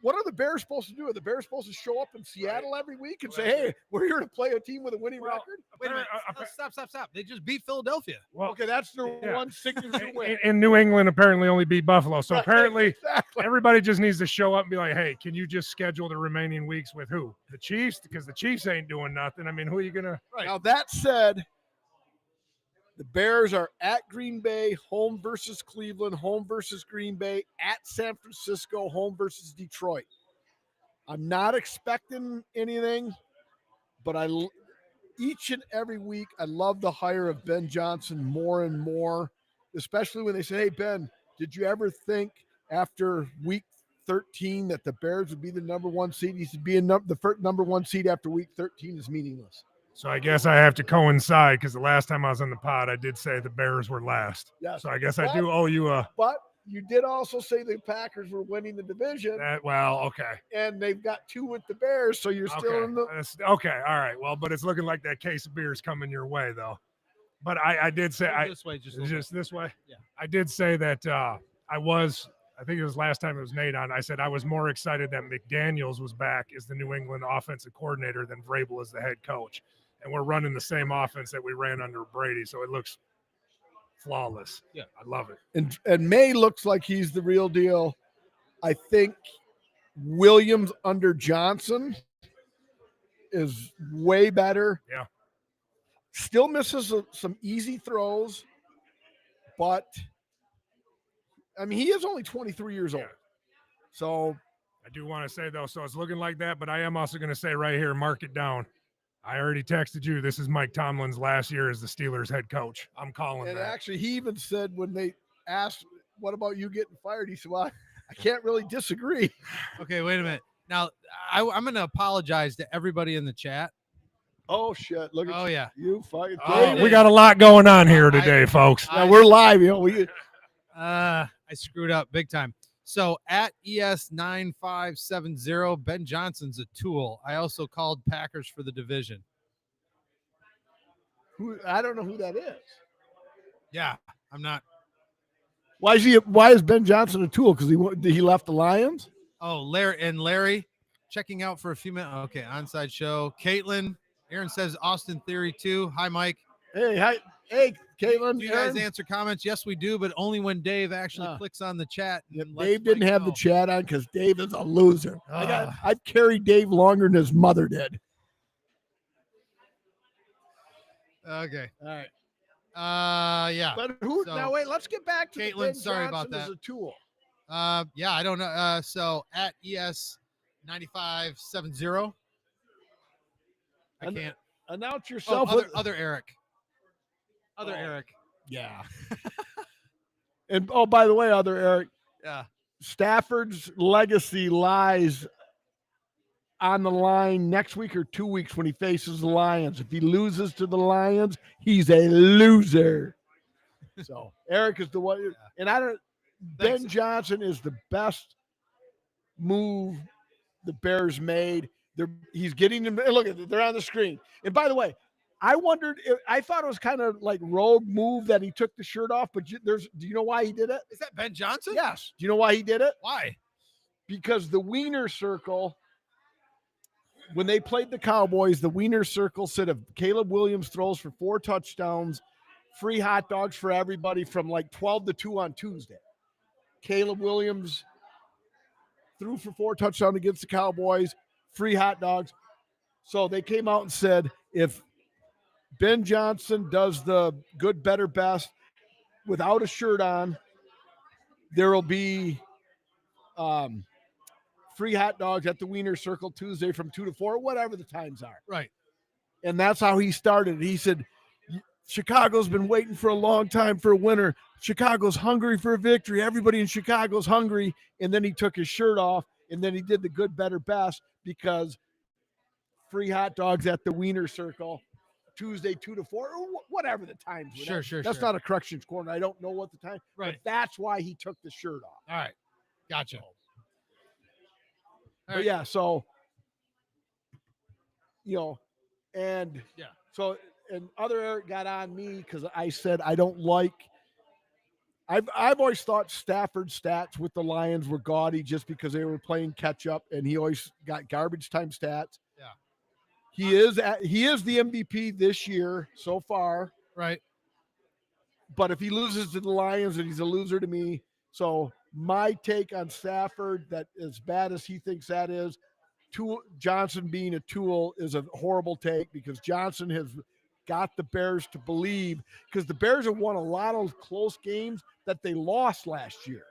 S1: what are the Bears supposed to do? Are the Bears supposed to show up in Seattle every week and say, hey, we're here to play a team with a winning record?
S2: Wait a minute. Stop. They just beat Philadelphia.
S3: Well,
S1: Okay, that's their one signature win.
S3: And New England apparently only beat Buffalo. So apparently
S1: Exactly.
S3: everybody just needs to show up and be like, hey, can you just schedule the remaining weeks with who? The Chiefs? Because the Chiefs ain't doing nothing. I mean, who are you going to?
S2: Right.
S1: Now, that said, the Bears are at Green Bay, home versus Cleveland, home versus Green Bay, at San Francisco, home versus Detroit. I'm not expecting anything, but each and every week, I love the hire of Ben Johnson more and more, especially when they say, hey, Ben, did you ever think after week 13 that the Bears would be the number one seed? He said, being the first number one seed after week 13 is meaningless.
S3: So I guess I have to coincide because the last time I was on the pod, I did say the Bears were last.
S1: Yes.
S3: So I guess I do owe you a.
S1: But you did also say the Packers were winning the division.
S3: Okay.
S1: And they've got 2 with the Bears, so you're still in the.
S3: Okay. All right. Well, but it's looking like that case of beer is coming your way, though. But I did say
S2: this way,
S3: just this way.
S2: Yeah.
S3: I did say that I think it was last time it was Nate on. I said I was more excited that McDaniels was back as the New England offensive coordinator than Vrabel as the head coach. And we're running the same offense that we ran under Brady, so it looks flawless.
S2: Yeah,
S3: I love it.
S1: And May looks like he's the real deal. I think Williams under Johnson is way better.
S3: Yeah.
S1: Still misses some easy throws, but I mean, he is only 23 years old. So
S3: I do want to say, though, so it's looking like that, but I am also going to say right here, mark it down. I already texted you. This is Mike Tomlin's last year as the Steelers head coach. I'm calling
S1: and
S3: that.
S1: actually, he even said when they asked, what about you getting fired? He said, well, I can't really disagree.
S2: Okay, wait a minute. Now, I'm going to apologize to everybody in the chat.
S1: Oh, shit. Look at
S2: yeah.
S1: You fucking
S3: We got a lot going on here today, folks.
S1: Yeah, we're live.
S2: I screwed up big time. So at ES9570, Ben Johnson's a tool. I also called Packers for the division.
S1: I don't know who that is.
S2: Yeah, I'm not.
S1: Why is Ben Johnson a tool? Because he left the Lions?
S2: Oh, Larry checking out for a few minutes. Okay, onside show. Caitlin, Aaron says Austin Theory too. Hi, Mike.
S1: Hey, Caitlin.
S2: Do you guys answer comments? Yes, we do, but only when Dave actually clicks on the chat.
S1: Dave didn't have the chat on because Dave is a loser. I've carried Dave longer than his mother did.
S2: Okay.
S1: All right.
S2: Yeah.
S1: But now wait, let's get back to
S2: Caitlin. Sorry about that.
S1: As a tool.
S2: Yeah, I don't know. So at ES9570. I can't
S1: announce yourself.
S2: Other Eric. Eric.
S1: Yeah. And by the way, other Eric.
S2: Yeah.
S1: Stafford's legacy lies on the line next week or 2 weeks when he faces the Lions. If he loses to the Lions, he's a loser. So Eric is the one, and Ben Johnson is the best move the Bears made. He's getting them. Look at it, they're on the screen. And by the way, I wondered. I thought it was kind of like rogue move that he took the shirt off. But do you know why he did it?
S2: Is that Ben Johnson?
S1: Yes. Do you know why he did it?
S2: Why?
S1: Because the Wiener Circle, when they played the Cowboys, the Wiener Circle said if Caleb Williams throws for 4 touchdowns, free hot dogs for everybody from like 12 to 2 on Tuesday. Caleb Williams threw for 4 touchdowns against the Cowboys, free hot dogs. So they came out and said if Ben Johnson does the good, better, best without a shirt on, there will be free hot dogs at the Wiener Circle Tuesday from 2 to 4, whatever the times are.
S2: Right.
S1: And that's how he started. He said, Chicago's been waiting for a long time for a winner. Chicago's hungry for a victory. Everybody in Chicago's hungry. And then he took his shirt off, and then he did the good, better, best because free hot dogs at the Wiener Circle Tuesday 2 to 4, or whatever the times were.
S2: Sure.
S1: That's not a corrections corner. I don't know what the time.
S2: Right.
S1: But that's why he took the shirt off.
S2: All right. Gotcha. All
S1: But
S2: right.
S1: yeah, so and
S2: Yeah.
S1: So and other Eric got on me because I said I don't like. I've always thought Stafford's stats with the Lions were gaudy just because they were playing catch up, and he always got garbage time stats.
S2: Yeah.
S1: He is the MVP this year so far.
S2: Right.
S1: But if he loses to the Lions, then he's a loser to me. So my take on Stafford, that as bad as he thinks that is, Johnson being a tool is a horrible take because Johnson has got the Bears to believe, because the Bears have won a lot of close games that they lost last year.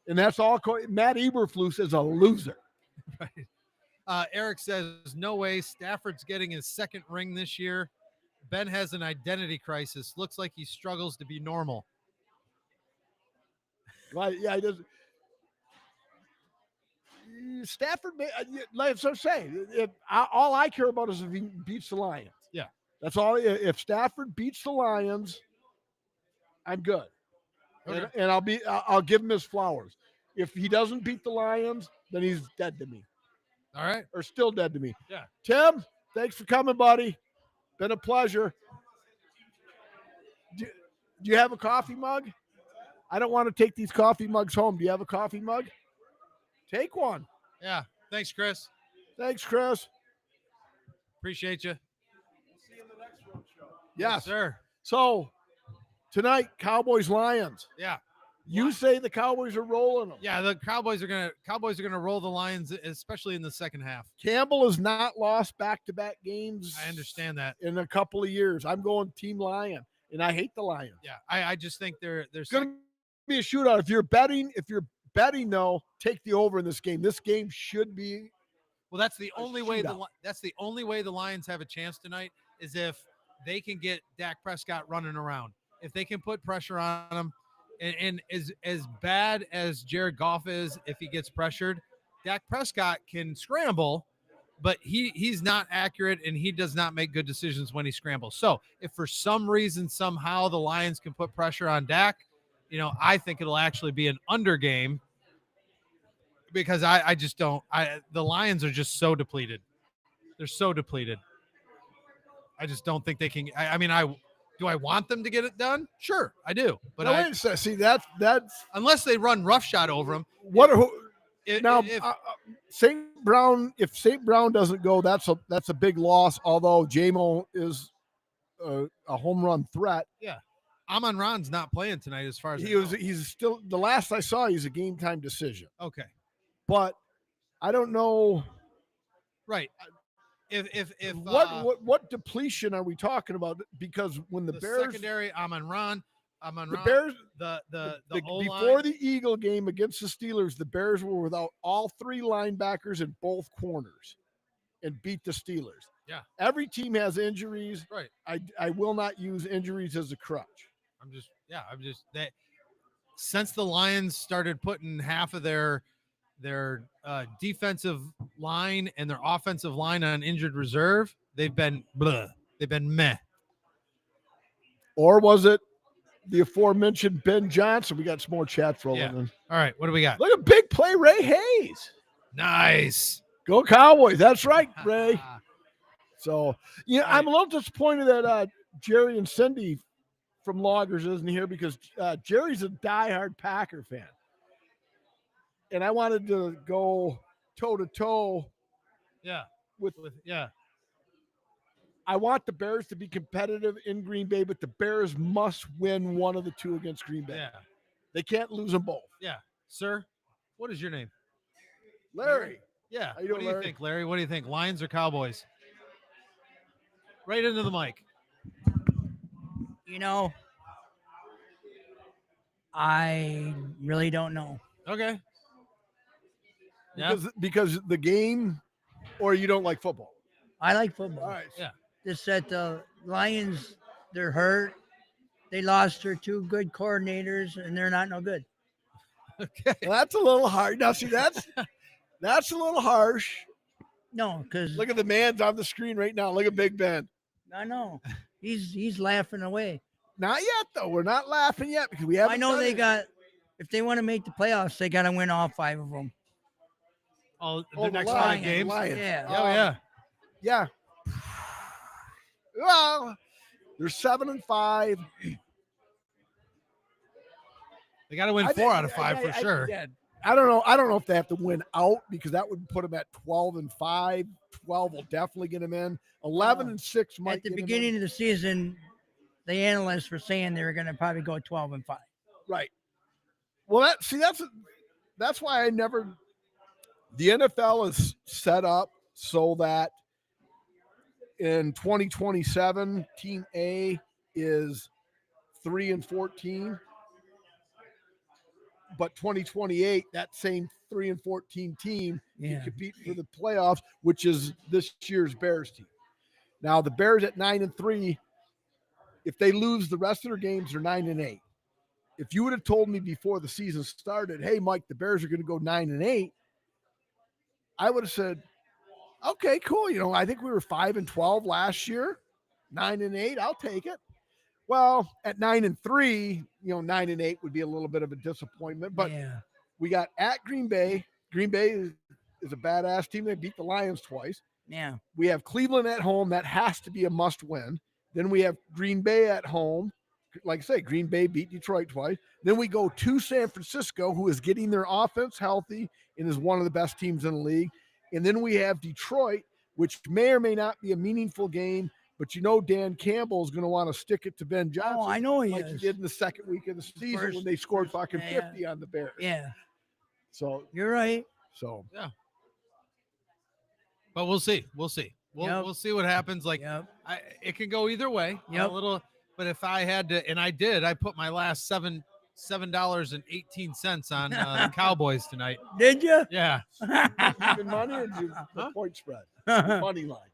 S1: And that's all. Matt Eberflus is a loser.
S2: Right. Eric says, no way. Stafford's getting his second ring this year. Ben has an identity crisis. Looks like he struggles to be normal.
S1: Right? Yeah, he does. Stafford, like I'm saying, all I care about is if he beats the Lions.
S2: Yeah,
S1: that's all. If Stafford beats the Lions, I'm good,
S2: okay.
S1: and I'll give him his flowers. If he doesn't beat the Lions, then he's dead to me.
S2: All right,
S1: or still dead to me.
S2: Yeah.
S1: Tim, thanks for coming, buddy. Been a pleasure. Do you have a coffee mug? I don't want to take these coffee mugs home. Do you have a coffee mug? Take one.
S2: Yeah. Thanks, Chris.
S1: Thanks, Chris.
S2: Appreciate you.
S1: We'll see you in the next road show.
S2: Yes, sir.
S1: So tonight, Cowboys Lions.
S2: Yeah.
S1: You say the Cowboys are rolling them.
S2: Yeah, the Cowboys are gonna roll the Lions, especially in the second half.
S1: Campbell has not lost back-to-back games.
S2: I understand that.
S1: In a couple of years. I'm going Team Lion, and I hate the Lions.
S2: Yeah, I just think they're
S1: going to be a shootout. If you're betting, though, take the over in this game. This game should be.
S2: Well, that's the only way.
S1: Shootout.
S2: That's the only way the Lions have a chance tonight is if they can get Dak Prescott running around. If they can put pressure on him. And as bad as Jared Goff is, if he gets pressured, Dak Prescott can scramble, but he's not accurate and he does not make good decisions when he scrambles. So if for some reason, somehow the Lions can put pressure on Dak, I think it'll actually be an under game because I just don't. The Lions are just so depleted. They're so depleted. I just don't think they can. Do I want them to get it done? Sure, I do. But
S1: see that's
S2: unless they run roughshod over them.
S1: St. Brown. If St. Brown doesn't go, that's a big loss. Although J-Mo is a home run threat.
S2: Yeah, Amon-Ra's not playing tonight, as far as
S1: he's still. The last I saw, he's a game time decision.
S2: Okay,
S1: but I don't know.
S2: Right. If
S1: what depletion are we talking about? Because when the Bears
S2: secondary, Amon-Ra,
S1: the Bears
S2: the
S1: before the Eagle game against the Steelers, the Bears were without all three linebackers and both corners, and beat the Steelers.
S2: Yeah,
S1: every team has injuries.
S2: Right.
S1: I will not use injuries as a crutch.
S2: I'm just that since the Lions started putting half of their defensive line and their offensive line on injured reserve, they've been meh.
S1: Or was it the aforementioned Ben Johnson? We got some more chats rolling in.
S2: All right, what do we got?
S1: Look at big play, Ray Hayes.
S2: Nice.
S1: Go Cowboys. That's right, Ray. So, yeah,
S2: Right.
S1: I'm a little disappointed that Jerry and Cindy from Loggers isn't here because Jerry's a diehard Packer fan. And I wanted to go toe to toe
S2: Yeah.
S1: with.
S2: Yeah.
S1: I want the Bears to be competitive in Green Bay, but the Bears must win one of the two against Green Bay.
S2: Yeah.
S1: They can't lose them both.
S2: Yeah. Sir, what is your name?
S1: Larry.
S2: Yeah.
S1: How you
S2: What
S1: doing,
S2: do you
S1: Larry?
S2: think, Larry? What do you think? Lions or Cowboys? Right into the mic.
S4: You know, I really don't know.
S2: Okay. Yeah.
S1: Because the game, or you don't like football.
S4: I like football.
S1: All right.
S2: Yeah.
S4: Just that the Lions, they're hurt. They lost their two good coordinators, and they're not no good.
S2: Okay.
S1: Well, that's a little hard. Now, see, that's a little harsh.
S4: No, because
S1: Look at the man's on the screen right now. Look at Big Ben.
S4: I know he's laughing away.
S1: Not yet, though. We're not laughing yet because we haven't.
S4: I know
S1: done
S4: they
S1: it.
S4: got. If they want to make the playoffs, they got to win all 5 of them.
S2: Oh,
S1: Oh,
S2: the next
S1: Lions,
S2: 5 games.
S1: Lions.
S4: Yeah.
S2: Oh yeah.
S1: Yeah. Well, they're 7-5.
S2: They got to win
S1: I
S2: 4
S1: think-
S2: out of 5 for sure.
S1: Yeah. I don't know. I don't know if they have to win out because that would put them at 12-5. 12 will definitely get them in. 11-6 might.
S4: At the
S1: get 'em in.
S4: beginning of the season, the analysts were saying they were going to probably go 12-5.
S1: Right. Well, that's why I never. The NFL is set up so that in 2027, Team A is 3-14, but 2028, that same 3-14 team
S4: Yeah.
S1: can compete for the playoffs, which is this year's Bears team. Now the Bears at 9-3, if they lose the rest of their games, they're 9-8. If you would have told me before the season started, hey, Mike, the Bears are going to go 9-8, I would have said, okay, cool. You know, I think we were 5-12 last year, 9-8. I'll take it. Well, at 9-3, 9-8 would be a little bit of a disappointment. But
S4: yeah.
S1: we got at Green Bay. Green Bay is a badass team. They beat the Lions twice.
S4: Yeah.
S1: We have Cleveland at home. That has to be a must win. Then we have Green Bay at home. Like I say, Green Bay beat Detroit twice. Then we go to San Francisco, who is getting their offense healthy and is one of the best teams in the league. And then we have Detroit, which may or may not be a meaningful game, but Dan Campbell is going to want to stick it to Ben Johnson.
S4: Oh, I know he
S1: like
S4: is.
S1: he did in the second week of the season
S4: First-
S1: when they scored
S4: first-
S1: fucking
S4: yeah.
S1: 50 on the Bears.
S4: Yeah.
S1: So,
S4: You're right.
S2: But we'll see. We'll see.
S4: Yep.
S2: We'll see what happens. Like
S4: Yep.
S2: it can go either way.
S4: Yep.
S2: A little, but if I had to, and I did, I put my last $7.18 on the Cowboys tonight.
S4: Did you?
S2: Yeah.
S1: even money or the
S2: Huh?
S1: point spread? The money line.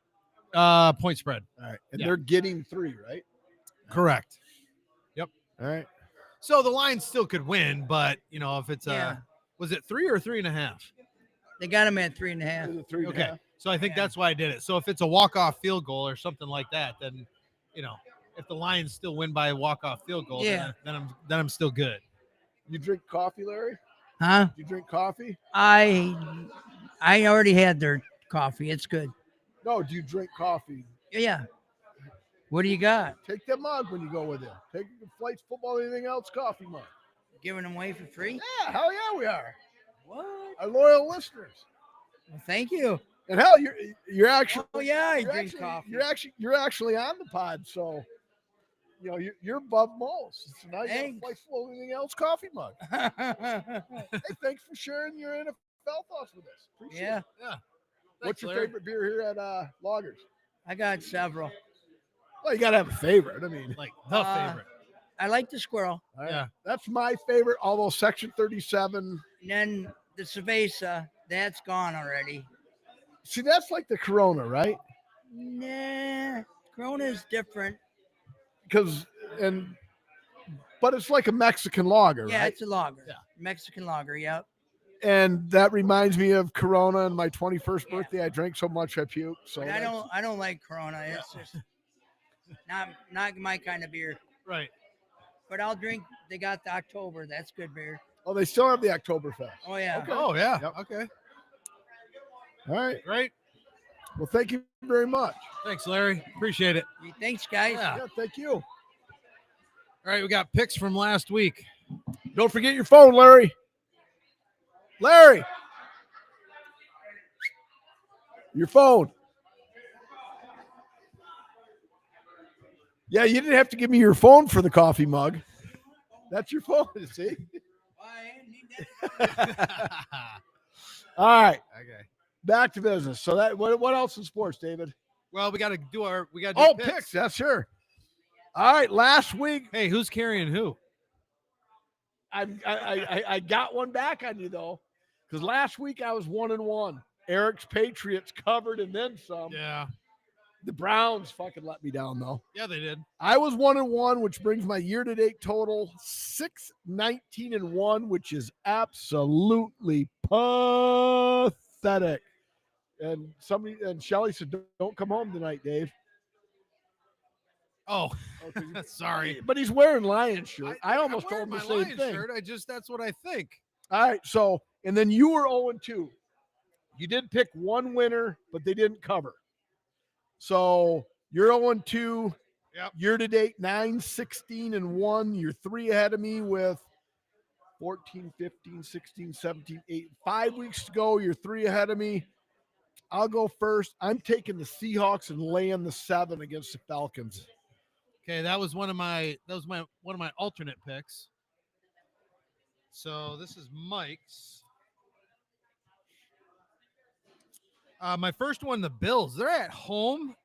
S2: Point spread.
S1: All right. And
S2: Yeah.
S1: they're getting 3, right?
S2: Correct.
S1: All right.
S2: So the Lions still could win, but if it's
S4: Yeah.
S2: was it 3 or 3.5?
S4: They got him at 3.5.
S1: Is it 3.5?
S2: Okay. So I think
S4: Yeah.
S2: that's why I did it. So if it's a walk-off field goal or something like that, then if the Lions still win by a walk-off field goal,
S4: Yeah.
S2: then I'm still good.
S1: You drink coffee, Larry?
S4: Huh?
S1: You drink coffee?
S4: I already had their coffee. It's good.
S1: No, do you drink coffee?
S4: Yeah. What do you got?
S1: Take that mug when you go with it. Take the flights, football, anything else, coffee mug.
S4: Giving them away for free?
S1: Yeah, hell yeah, we are.
S4: What?
S1: Our loyal listeners.
S4: Well, thank you.
S1: And hell, you're actually
S4: Oh yeah, I
S1: you're
S4: drink
S1: actually,
S4: coffee.
S1: You're actually on the pod, so you're above most. So now you got a
S4: Thanks.
S1: flights, football, anything else, coffee mug. Hey, thanks for sharing your NFL thoughts with us. Appreciate
S4: Yeah.
S1: it.
S2: Yeah.
S1: What's your
S2: Larry.
S1: favorite beer here at Loggers?
S4: I got several.
S1: Well, you gotta have a favorite. I mean,
S2: Like the favorite.
S4: I like the squirrel.
S1: all right.
S2: Yeah.
S1: That's my favorite. Although Section 37,
S4: And then the cerveza, that's gone already.
S1: see, that's like the Corona, right?
S4: Nah, Corona is different.
S1: But it's like a Mexican lager,
S4: Yeah,
S1: right?
S4: it's a lager.
S2: Yeah.
S4: Mexican lager, yep.
S1: And that reminds me of Corona and my 21st
S4: Yeah.
S1: birthday. I drank so much I puked. So
S4: But I don't like Corona. It's just not my kind of beer.
S2: Right.
S4: But I'll drink. They got the October. That's good beer.
S1: Oh, they still have the Oktoberfest.
S4: Oh yeah.
S1: Okay.
S2: Oh yeah.
S1: Yep.
S2: Okay.
S1: All right.
S2: Great.
S1: Well, thank you very much.
S2: Thanks, Larry. Appreciate it.
S4: Thanks, guys.
S2: Yeah.
S1: Yeah, thank you.
S2: All right, we got picks from last week.
S1: Don't forget your phone, Larry. Larry, your phone. Yeah, you didn't have to give me your phone for the coffee mug. That's your phone, see? All right,
S2: Okay.
S1: back to business. So that what else in sports, David?
S2: Well, we got to do
S1: Picks. That's sure. All right, last week
S2: Hey, who's carrying who?
S1: I got one back on you though, because last week I was 1-1. Eric's Patriots covered and then some.
S2: Yeah.
S1: The Browns fucking let me down though.
S2: Yeah, they did.
S1: I was 1-1, which brings my year-to-date total 6-19-1, which is absolutely pathetic. And Shelly said, "Don't come home tonight, Dave."
S2: Oh, sorry.
S1: But he's wearing Lions shirt. I almost
S2: I'm
S1: told him the
S2: wearing my
S1: same
S2: Lions
S1: thing.
S2: shirt. That's what I think.
S1: All right, so and then you were 0-2. You did pick one winner, but they didn't cover. So you're 0-2.
S2: Yep.
S1: Year to date, 9-16-1. You're 3 ahead of me with 14, 15, 16, 17, 8. 5 weeks to go. You're 3 ahead of me. I'll go first. I'm taking the Seahawks and laying the 7 against the Falcons.
S2: Okay, that was one of my alternate picks. So this is Mike's. My first one, the Bills. They're at home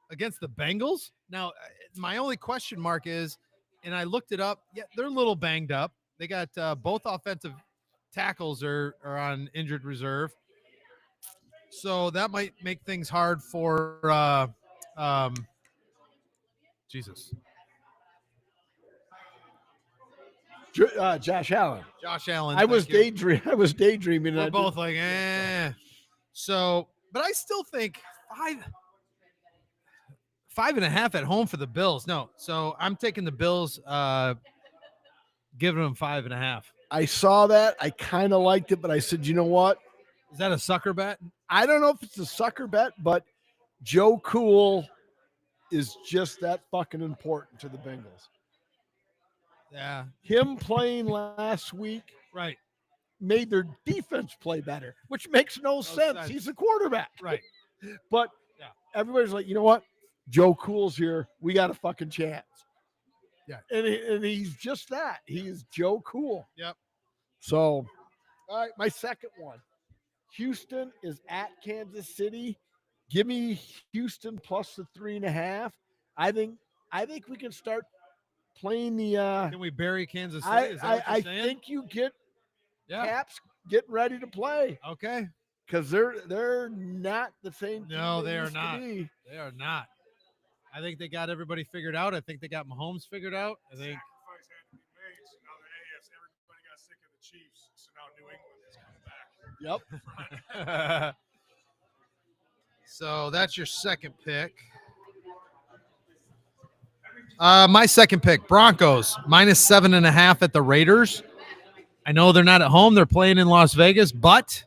S2: against the Bengals. Now, my only question mark is, and I looked it up. Yeah, they're a little banged up. They got both offensive tackles are on injured reserve. So that might make things hard for Jesus.
S1: Josh Allen.
S2: Josh Allen.
S1: I was
S2: thank you.
S1: daydreaming.
S2: We're both like, eh. So, but I still think 5.5 at home for the Bills. No, so I'm taking the Bills, giving them 5.5.
S1: I saw that. I kind of liked it, but I said, you know what?
S2: Is that a sucker bet?
S1: I don't know if it's a sucker bet, but Joe Cool is just that fucking important to the Bengals.
S2: Yeah.
S1: Him playing last week
S2: Right.
S1: made their defense play better, which makes no sense. He's a quarterback.
S2: Right.
S1: But
S2: yeah,
S1: everybody's like, you know what? Joe Cool's here. We got a fucking chance.
S2: Yeah.
S1: And he's just that. He's Joe Cool.
S2: Yep.
S1: So, all right, my second one. Houston is at Kansas City. Give me Houston plus the 3.5. I think we can start playing the
S2: Can we bury Kansas City? Is that what
S1: I
S2: you're saying?
S1: think you get
S2: Yeah.
S1: Caps getting ready to play.
S2: Okay.
S1: Because they're not the same team.
S2: No, they are
S1: used to
S2: not.
S1: be.
S2: They are not. I think they got everybody figured out. I think they got Mahomes figured out. I think
S3: Sacrifice had to be made. So now the AFC, everybody got sick of the Chiefs. So now New England is coming back.
S1: Yep.
S2: so. That's your second pick. My second pick, Broncos -7.5 at the Raiders. I know they're not at home; they're playing in Las Vegas, but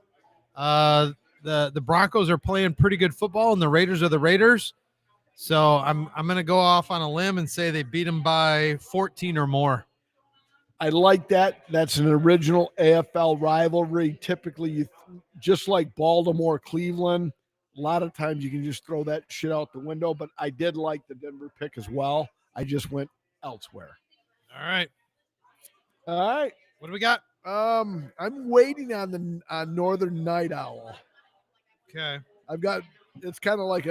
S2: the Broncos are playing pretty good football, and the Raiders are the Raiders. So I'm going to go off on a limb and say they beat them by 14 or more.
S1: I like that. That's an original AFL rivalry. Typically, just like Baltimore, Cleveland, a lot of times you can just throw that shit out the window. But I did like the Denver pick as well. I just went elsewhere.
S2: All right.
S1: All right.
S2: What do we got?
S1: I'm waiting on Northern Night Owl.
S2: Okay.
S1: It's kind of like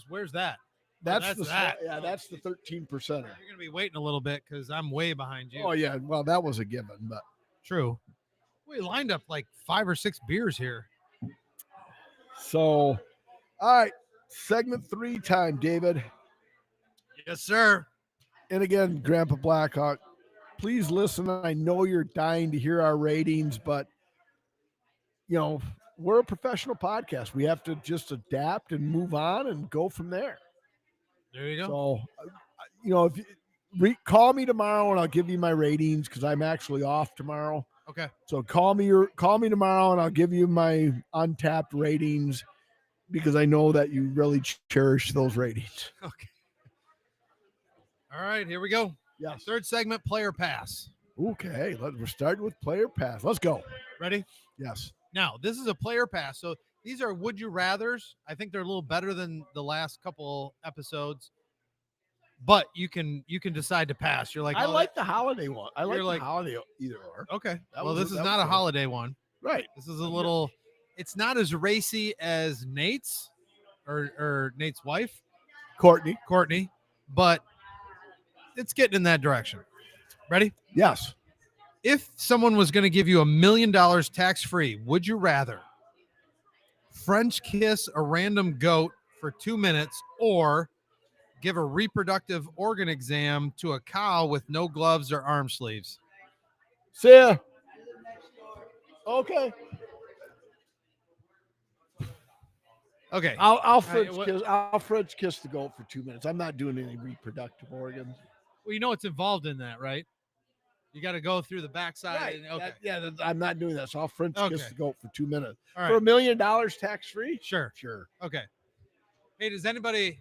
S2: Where's that?
S1: that's
S2: that.
S1: That's the 13%.
S2: You're going to be waiting a little bit because I'm way behind you.
S1: Oh yeah, well that was a given, but
S2: True. We lined up like 5 or 6 beers here.
S1: so all right, segment 3 time, David.
S2: Yes, sir.
S1: And again, Grandpa Blackhawk, please listen. I know you're dying to hear our ratings, but we're a professional podcast. We have to just adapt and move on and go from there.
S2: There you go.
S1: So, if you call me tomorrow and I'll give you my ratings because I'm actually off tomorrow.
S2: Okay.
S1: So call me tomorrow and I'll give you my untapped ratings. because I know that you really cherish those ratings.
S2: Okay. All right, here we go.
S1: Yes.
S2: Third segment, player pass.
S1: Okay, we're starting with player pass. Let's go.
S2: Ready?
S1: Yes.
S2: Now, this is a player pass. So these are would you rathers. I think they're a little better than the last couple episodes. But you can decide to pass. You're like,
S1: I
S2: oh,
S1: like the holiday one. I like
S2: You're like-
S1: the holiday either or.
S2: okay.
S1: That
S2: Well,
S1: was-
S2: this is
S1: that
S2: not
S1: was
S2: a
S1: good.
S2: holiday one.
S1: Right.
S2: This is a little. It's not as racy as Nate's or Nate's wife, Courtney, but it's getting in that direction. Ready?
S1: Yes.
S2: If someone was going to give you $1 million tax free, would you rather French kiss a random goat for 2 minutes or give a reproductive organ exam to a cow with no gloves or arm sleeves?
S1: See ya. Okay.
S2: Okay.
S1: I'll French kiss the goat for 2 minutes. I'm not doing any reproductive organs.
S2: Well, you know what's involved in that, right? You got to go through the backside.
S1: Right.
S2: And, okay.
S1: I'm not doing that. So I'll French kiss
S2: Okay.
S1: the goat for 2 minutes.
S2: All
S1: For
S2: right.
S1: $1 million tax free?
S2: Sure.
S1: Sure.
S2: Okay. Hey, does anybody,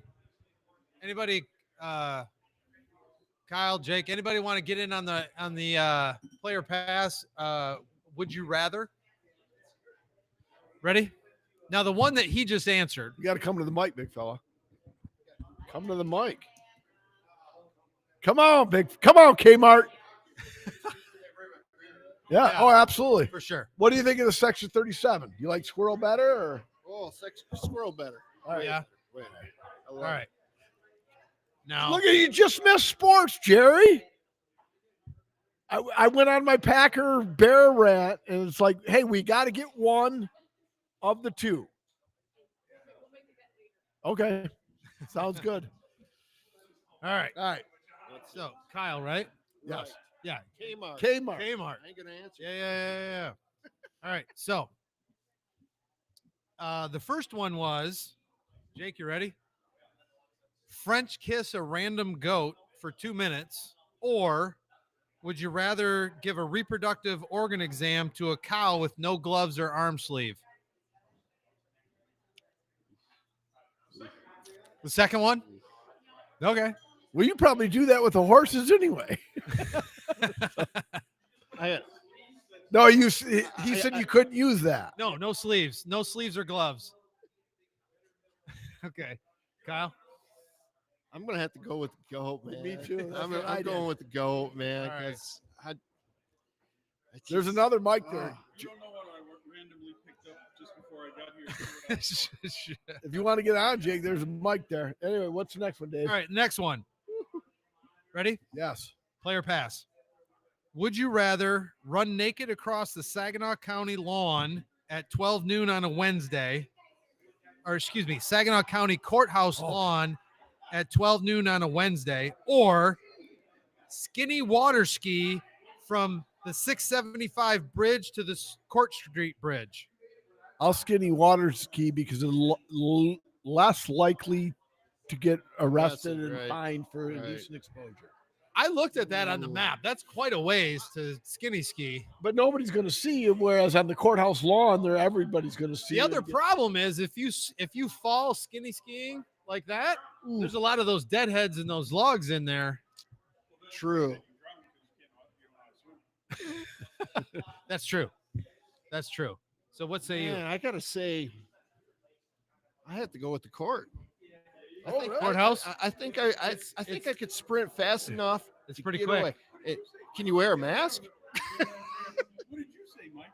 S2: Kyle, Jake, anybody want to get in on the player pass? Would you rather? Ready? Now, the one that he just answered.
S1: You got to come to the mic, big fella. Come to the mic. Come on, Kmart. Yeah. Oh, absolutely.
S2: For sure.
S1: What do you think of the Section 37? You like squirrel better or?
S5: Oh, squirrel better.
S1: All right.
S2: Yeah.
S5: Wait,
S2: All right. Now,
S1: Look at you, just missed sports, Jerry. I went on my Packer Bear rant, and it's like, hey, we got to get one of the two. Okay. Sounds good.
S2: all right.
S1: All right.
S2: So, Kyle, right?
S1: Yes.
S2: Yeah.
S5: Kmart.
S1: Kmart.
S2: Kmart.
S5: I ain't gonna answer.
S2: Yeah. All right. So, the first one was, Jake, you ready? French kiss a random goat for 2 minutes, or would you rather give a reproductive organ exam to a cow with no gloves or arm sleeve? The second one? Okay.
S1: Well, you probably do that with the horses anyway. No, he said you couldn't use that.
S2: No sleeves. No sleeves or gloves. Okay. Kyle?
S5: I'm gonna have to go with the goat, man.
S1: Me too. That's
S5: I'm
S1: what I
S5: going
S1: did.
S5: with the goat, man.
S2: All right.
S5: Because
S1: There's another mic there.
S6: You don't know what I randomly picked up just before I got here.
S1: If you want to get on, Jake, there's a mic there. Anyway, what's the next one, Dave?
S2: All right, next one. Ready?
S1: Yes.
S2: Player pass. Would you rather run naked across the Saginaw County lawn at 12 noon on a Wednesday, or excuse me, Saginaw County Courthouse lawn at 12 noon on a Wednesday, or skinny water ski from the 675 bridge to the Court Street Bridge?
S1: I'll skinny water ski because it's less likely to get arrested and
S5: right.
S1: fined for
S5: Right.
S1: indecent exposure.
S2: I looked at that on the map. That's quite a ways to skinny ski.
S1: But nobody's going to see you, whereas on the courthouse lawn, there everybody's going to see
S2: The
S1: you.
S2: other problem is if you fall skinny skiing like that, there's a lot of those deadheads and those logs in there.
S5: true.
S2: That's true. That's true. So what say you?
S5: Man, I gotta say, I have to go with the court. I think
S2: Courthouse?
S5: I think I think I could sprint fast enough.
S2: It's
S5: to
S2: pretty
S5: get
S2: quick.
S5: away. Can you wear a mask?
S6: What did you say, Mike?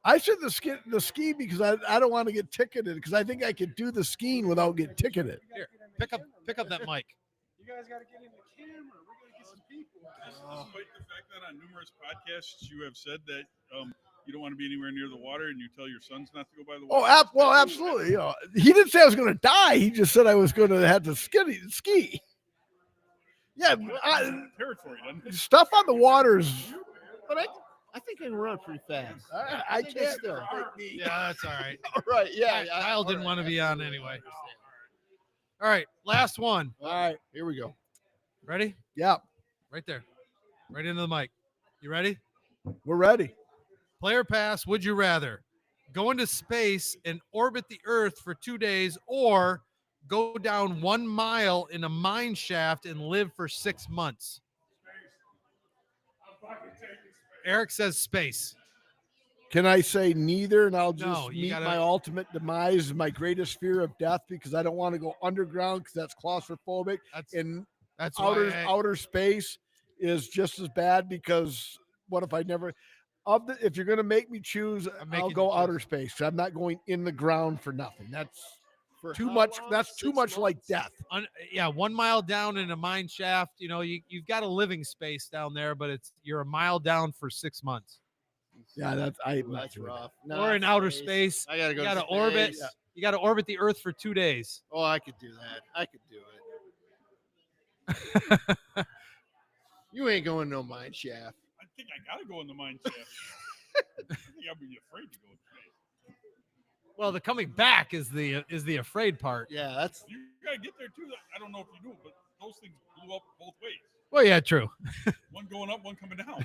S1: I said the ski because I don't want to get ticketed because I think I could do the skiing without getting ticketed.
S2: Here, pick up that mic.
S3: You guys got to get in the camera. We're going to get some people.
S6: Despite the fact that on numerous podcasts you have said that you don't want to be anywhere near the water and you tell your sons not to go by the
S1: Oh,
S6: water.
S1: well, absolutely. You know, he didn't say I was going to die. He just said I was going to have to ski. Yeah,
S6: Territory, doesn't it?
S1: stuff on the waters.
S5: But I think I can run pretty fast.
S1: I
S5: think
S1: can't.
S5: still.
S2: Yeah, that's all right.
S5: All right. Yeah.
S2: Kyle didn't want to be on anyway. All right, last one.
S1: All right.
S5: Here we go.
S2: Ready?
S1: Yeah,
S2: Right there. Right into the mic. You ready?
S1: we're ready.
S2: Player pass. Would you rather go into space and orbit the Earth for 2 days, or go down 1 mile in a mine shaft and live for 6 months?
S3: I'm fucking taking space.
S2: Eric says space.
S1: Can I say neither, and I'll just
S2: No, you
S1: meet
S2: gotta-
S1: my ultimate demise, my greatest fear of death, because I don't want to go underground because that's claustrophobic.
S2: That's
S1: And
S2: that's
S1: outer
S2: why I-
S1: outer space is just as bad, because what if I never if you're gonna make me choose,
S2: making
S1: I'll
S2: you
S1: go
S2: choose.
S1: outer space. I'm not going in the ground for nothing. That's
S5: For
S1: too
S5: how
S1: much.
S5: long?
S1: That's too
S5: 6
S1: much like
S5: months?
S1: death.
S2: yeah, 1 mile down in a mine shaft. You know, you've got a living space down there, but you're a mile down for 6 months.
S1: Yeah,
S5: Ooh, that's rough.
S2: Or in outer space.
S5: I gotta
S2: You
S5: go.
S2: got to
S5: to
S2: orbit.
S5: space.
S2: You got to orbit the Earth for 2 days.
S5: Oh, I could do that. I could do it. You ain't going no mine shaft.
S6: I think I gotta go in the mine shaft. I think I'd be afraid to go in space.
S2: Well, the coming back is the afraid part.
S5: Yeah, that's
S6: You gotta get there too. I don't know if you knew, but those things blew up both ways.
S2: Well, yeah, true.
S6: One going up, one coming down.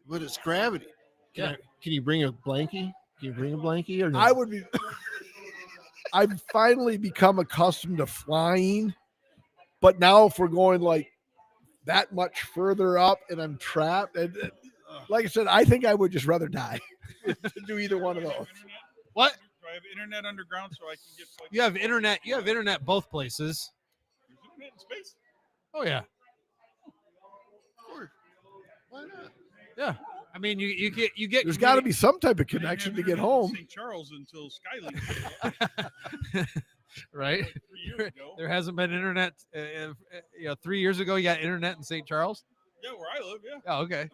S5: but it's gravity. Can you bring a blankie? Can you bring a blankie or no?
S1: I would be. I've finally become accustomed to flying, but now if we're going like that much further up and I'm trapped, and like I said, I think I would just rather die to do either one of
S6: Do I have
S1: those.
S6: internet?
S2: What?
S6: Do I have internet underground so I can get? Like,
S2: You have internet. You have internet both places.
S6: There's internet in space.
S2: Oh yeah,
S5: Why not?
S2: yeah. I mean, you get.
S1: There's got to be some type of
S6: I didn't
S1: connection
S6: have
S1: to get
S6: internet in
S1: home.
S6: St. Charles until Skylink
S2: right.
S6: like 3 years ago.
S2: There hasn't been internet. 3 years ago, you got internet in St. Charles.
S6: Yeah, where I live. Yeah.
S2: Oh, okay.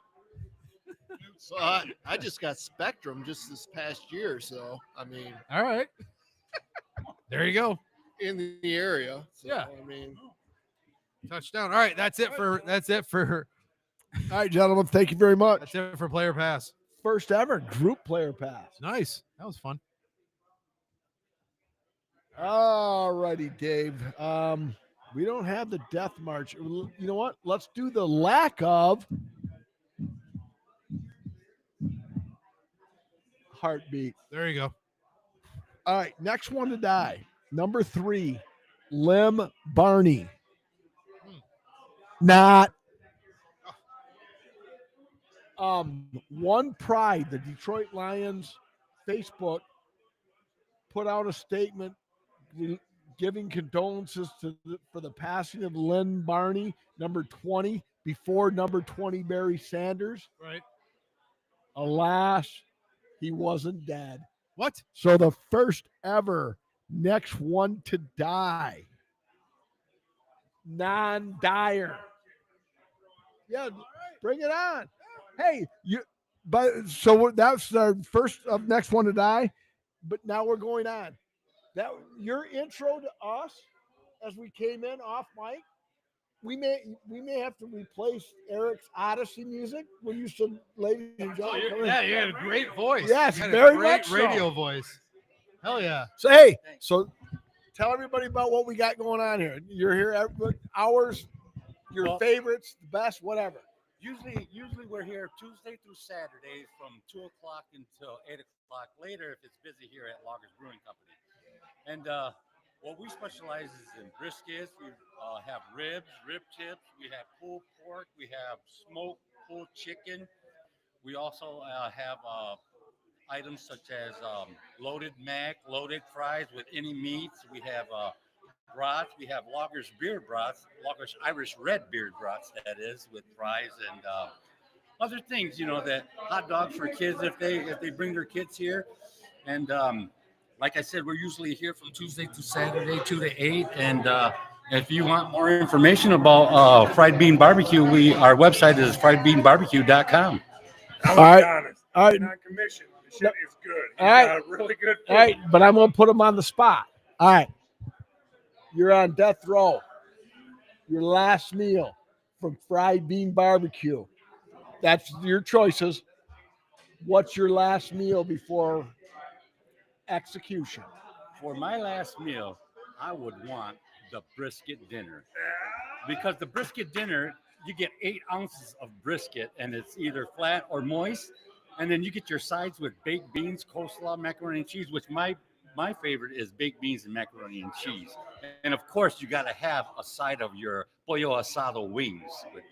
S5: So I just got Spectrum just this past year. So I mean,
S2: All right. There you go.
S5: in the area. So,
S2: Yeah.
S5: I mean,
S2: Touchdown. All right. That's it for.
S1: All right, gentlemen, thank you very much.
S2: That's it for player pass.
S1: First ever group player pass.
S2: Nice. That was fun.
S1: All righty, Dave. We don't have the death march. You know what? Let's do the lack of heartbeat.
S2: There you go.
S1: All right, next one to die. Number 3, Lim Barney. Not. One Pride, the Detroit Lions Facebook put out a statement giving condolences for the passing of Lynn Barney, number 20, before number 20 Barry Sanders.
S2: Right.
S1: Alas, he wasn't dead.
S2: What?
S1: So the first ever next one to die, non-dyer. Yeah, bring it on. Hey, that's our first of next one to die, but now we're going on. That your intro to us as we came in off mic. We may have to replace Eric's Odyssey music. We're used to ladies and gentlemen.
S2: Yeah, you had a great voice.
S1: Yes,
S2: You had
S1: very
S2: a great
S1: much so.
S2: radio voice. Hell yeah.
S1: So hey, so tell everybody about what we got going on here. You're here hours, your favorites, the best, whatever.
S7: Usually we're here Tuesday through Saturday from 2 o'clock until 8 o'clock later if it's busy here at Loggers Brewing Company. And what we specialize is in briskets. We have ribs, rib tips. We have pulled pork. We have smoked pulled chicken. We also have items such as loaded mac, loaded fries with any meats. We have brats. We have Loggers beer brats, Loggers Irish red beer brats, that is, with fries and other things. You know, that hot dogs for kids if they bring their kids here. And like I said, we're usually here from Tuesday to Saturday, 2 to 8. And if you want more information about Fried Bean Barbecue, our website is friedbeanbarbecue.com.
S3: I'm
S1: All right.
S3: honest.
S1: All right.
S3: Not commission. The shit is good.
S1: All right.
S3: Got a really good food.
S1: All right, but I'm going to put him on the spot. All right. You're on death row. Your last meal from Fried Bean Barbecue. That's your choices. What's your last meal before execution?
S7: For my last meal, I would want the brisket dinner. Because the brisket dinner, you get 8 ounces of brisket, and it's either flat or moist. And then you get your sides with baked beans, coleslaw, macaroni and cheese, which my favorite is baked beans and macaroni and cheese. And of course, you got to have a side of your pollo asado wings, with,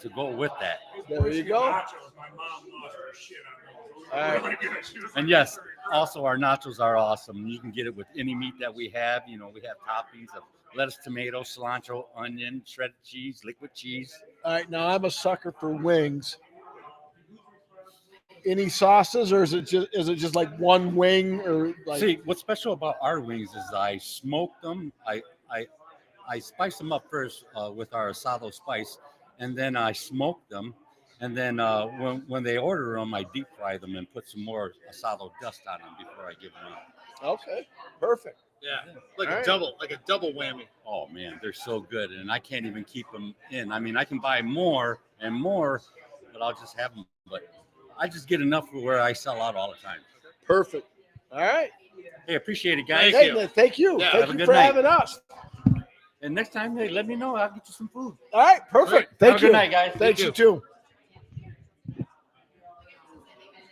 S7: to go with that.
S1: There you go.
S3: Nachos, my mom lost her shit on those. Those
S1: All
S3: are
S1: right.
S3: really good. She was
S7: And
S3: like,
S7: yes,
S3: "These are
S7: also our nachos are awesome. You can get it with any meat that we have. We have toppings of lettuce, tomato, cilantro, onion, shredded cheese, liquid cheese.
S1: All right, now I'm a sucker for wings. Any sauces, or is it just like one wing, or like?
S7: See, what's special about our wings is I smoke them. I spice them up first with our asado spice, and then I smoke them. And then when they order them, I deep fry them and put some more asado dust on them before I give them out.
S1: Okay, perfect.
S5: Yeah, like
S1: All
S5: a
S1: right.
S5: double whammy.
S7: Oh man, they're so good, and I can't even keep them in. I mean, I can buy more and more, but I'll just have them. But I just get enough for where I sell out all the time.
S1: Perfect. All right.
S7: Hey, appreciate it, guys.
S1: Thank you.
S5: Yeah,
S1: Thank
S7: have a
S1: you
S7: good
S1: for
S7: night.
S1: having us.
S7: And next time, hey, let me know. I'll get you some food.
S1: All right, perfect.
S7: Have
S1: Thank
S7: a
S1: you.
S7: good night, guys.
S1: Thanks, you too.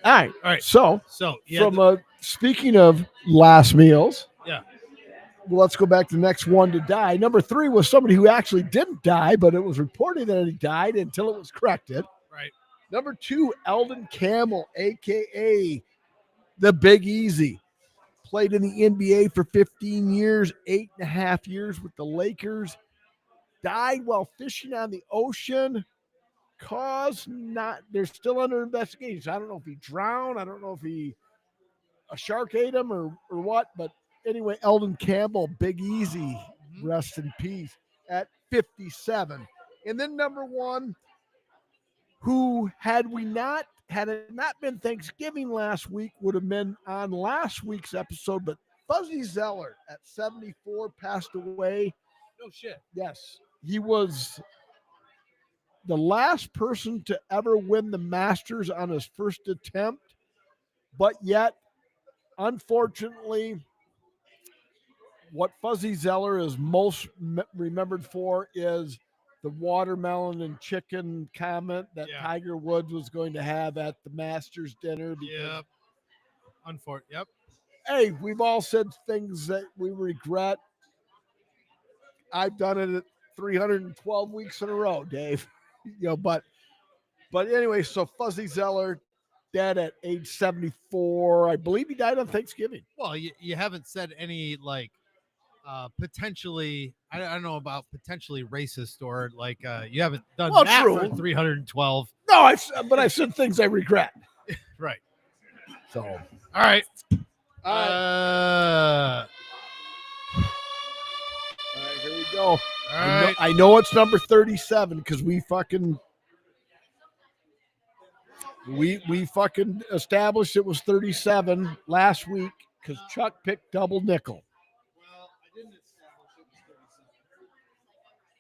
S1: All right.
S2: All right.
S1: So,
S2: So
S1: from speaking of last meals,
S2: yeah.
S1: well, let's go back to the next one to die. Number 3 was somebody who actually didn't die, but it was reported that he died until it was corrected.
S2: Right.
S1: Number 2, Eldon Campbell, a.k.a. the Big Easy. Played in the NBA for 15 years, 8.5 years with the Lakers. Died while fishing on the ocean. Cause not, they're still under investigation. I don't know if he drowned. I don't know if a shark ate him or what. But anyway, Eldon Campbell, Big Easy, rest in peace at 57. And then number 1, who had it not been Thanksgiving last week, would have been on last week's episode, but Fuzzy Zeller at 74 passed away.
S2: No shit.
S1: Yes, he was the last person to ever win the Masters on his first attempt, but yet, unfortunately, what Fuzzy Zeller is most remembered for is the watermelon and chicken comment that Tiger Woods was going to have at the Masters dinner.
S2: Yep. Yep.
S1: Hey, we've all said things that we regret. I've done it at 312 weeks in a row, Dave. But anyway, so Fuzzy Zeller, dead at age 74. I believe he died on Thanksgiving.
S2: Well, you haven't said any like potentially, I don't know about potentially racist or like you haven't done that
S1: true.
S2: for 312.
S1: No, but I said things I regret.
S2: Right.
S1: So,
S2: all right.
S1: All right, here we go.
S2: All right.
S1: I know it's number 37 because we fucking established it was 37 last week because Chuck picked double nickel.
S2: Well, I didn't establish it was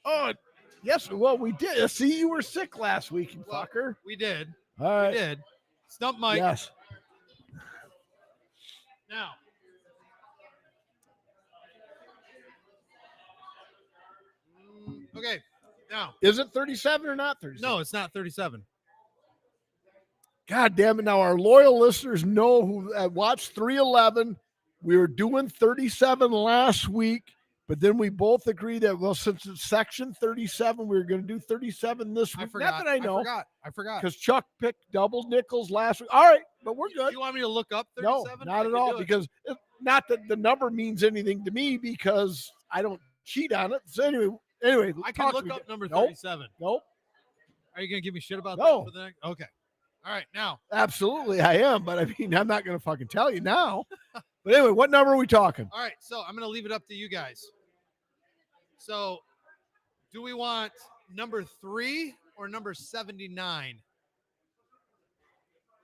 S2: 37.
S1: Oh, yes. Well, we did. See, you were sick last week, you fucker.
S2: We did.
S1: All right.
S2: We did. Stump Mike.
S1: Yes.
S2: Now. Okay. Now.
S1: Is it 37 or not 37?
S2: No, it's not 37.
S1: God damn it. Now, our loyal listeners know who watched 311. We were doing 37 last week, but then we both agreed that, well, since it's section 37, we were going to do 37 this week.
S2: I forgot.
S1: Not that I know.
S2: I forgot.
S1: Because Chuck picked double nickels last week. All right, but we're good.
S2: You want me to look up
S1: No,
S2: 37?
S1: not at all. Because not that the number means anything to me because I don't cheat on it. So anyway,
S2: I can look up number 37.
S1: Nope.
S2: Are you going to give me shit about
S1: No.
S2: that for the next? Okay. All right, now.
S1: Absolutely, I am. But I mean, I'm not going to fucking tell you now. But anyway, what number are we talking?
S2: All right, so I'm going to leave it up to you guys. So, do we want number 3 or number 79?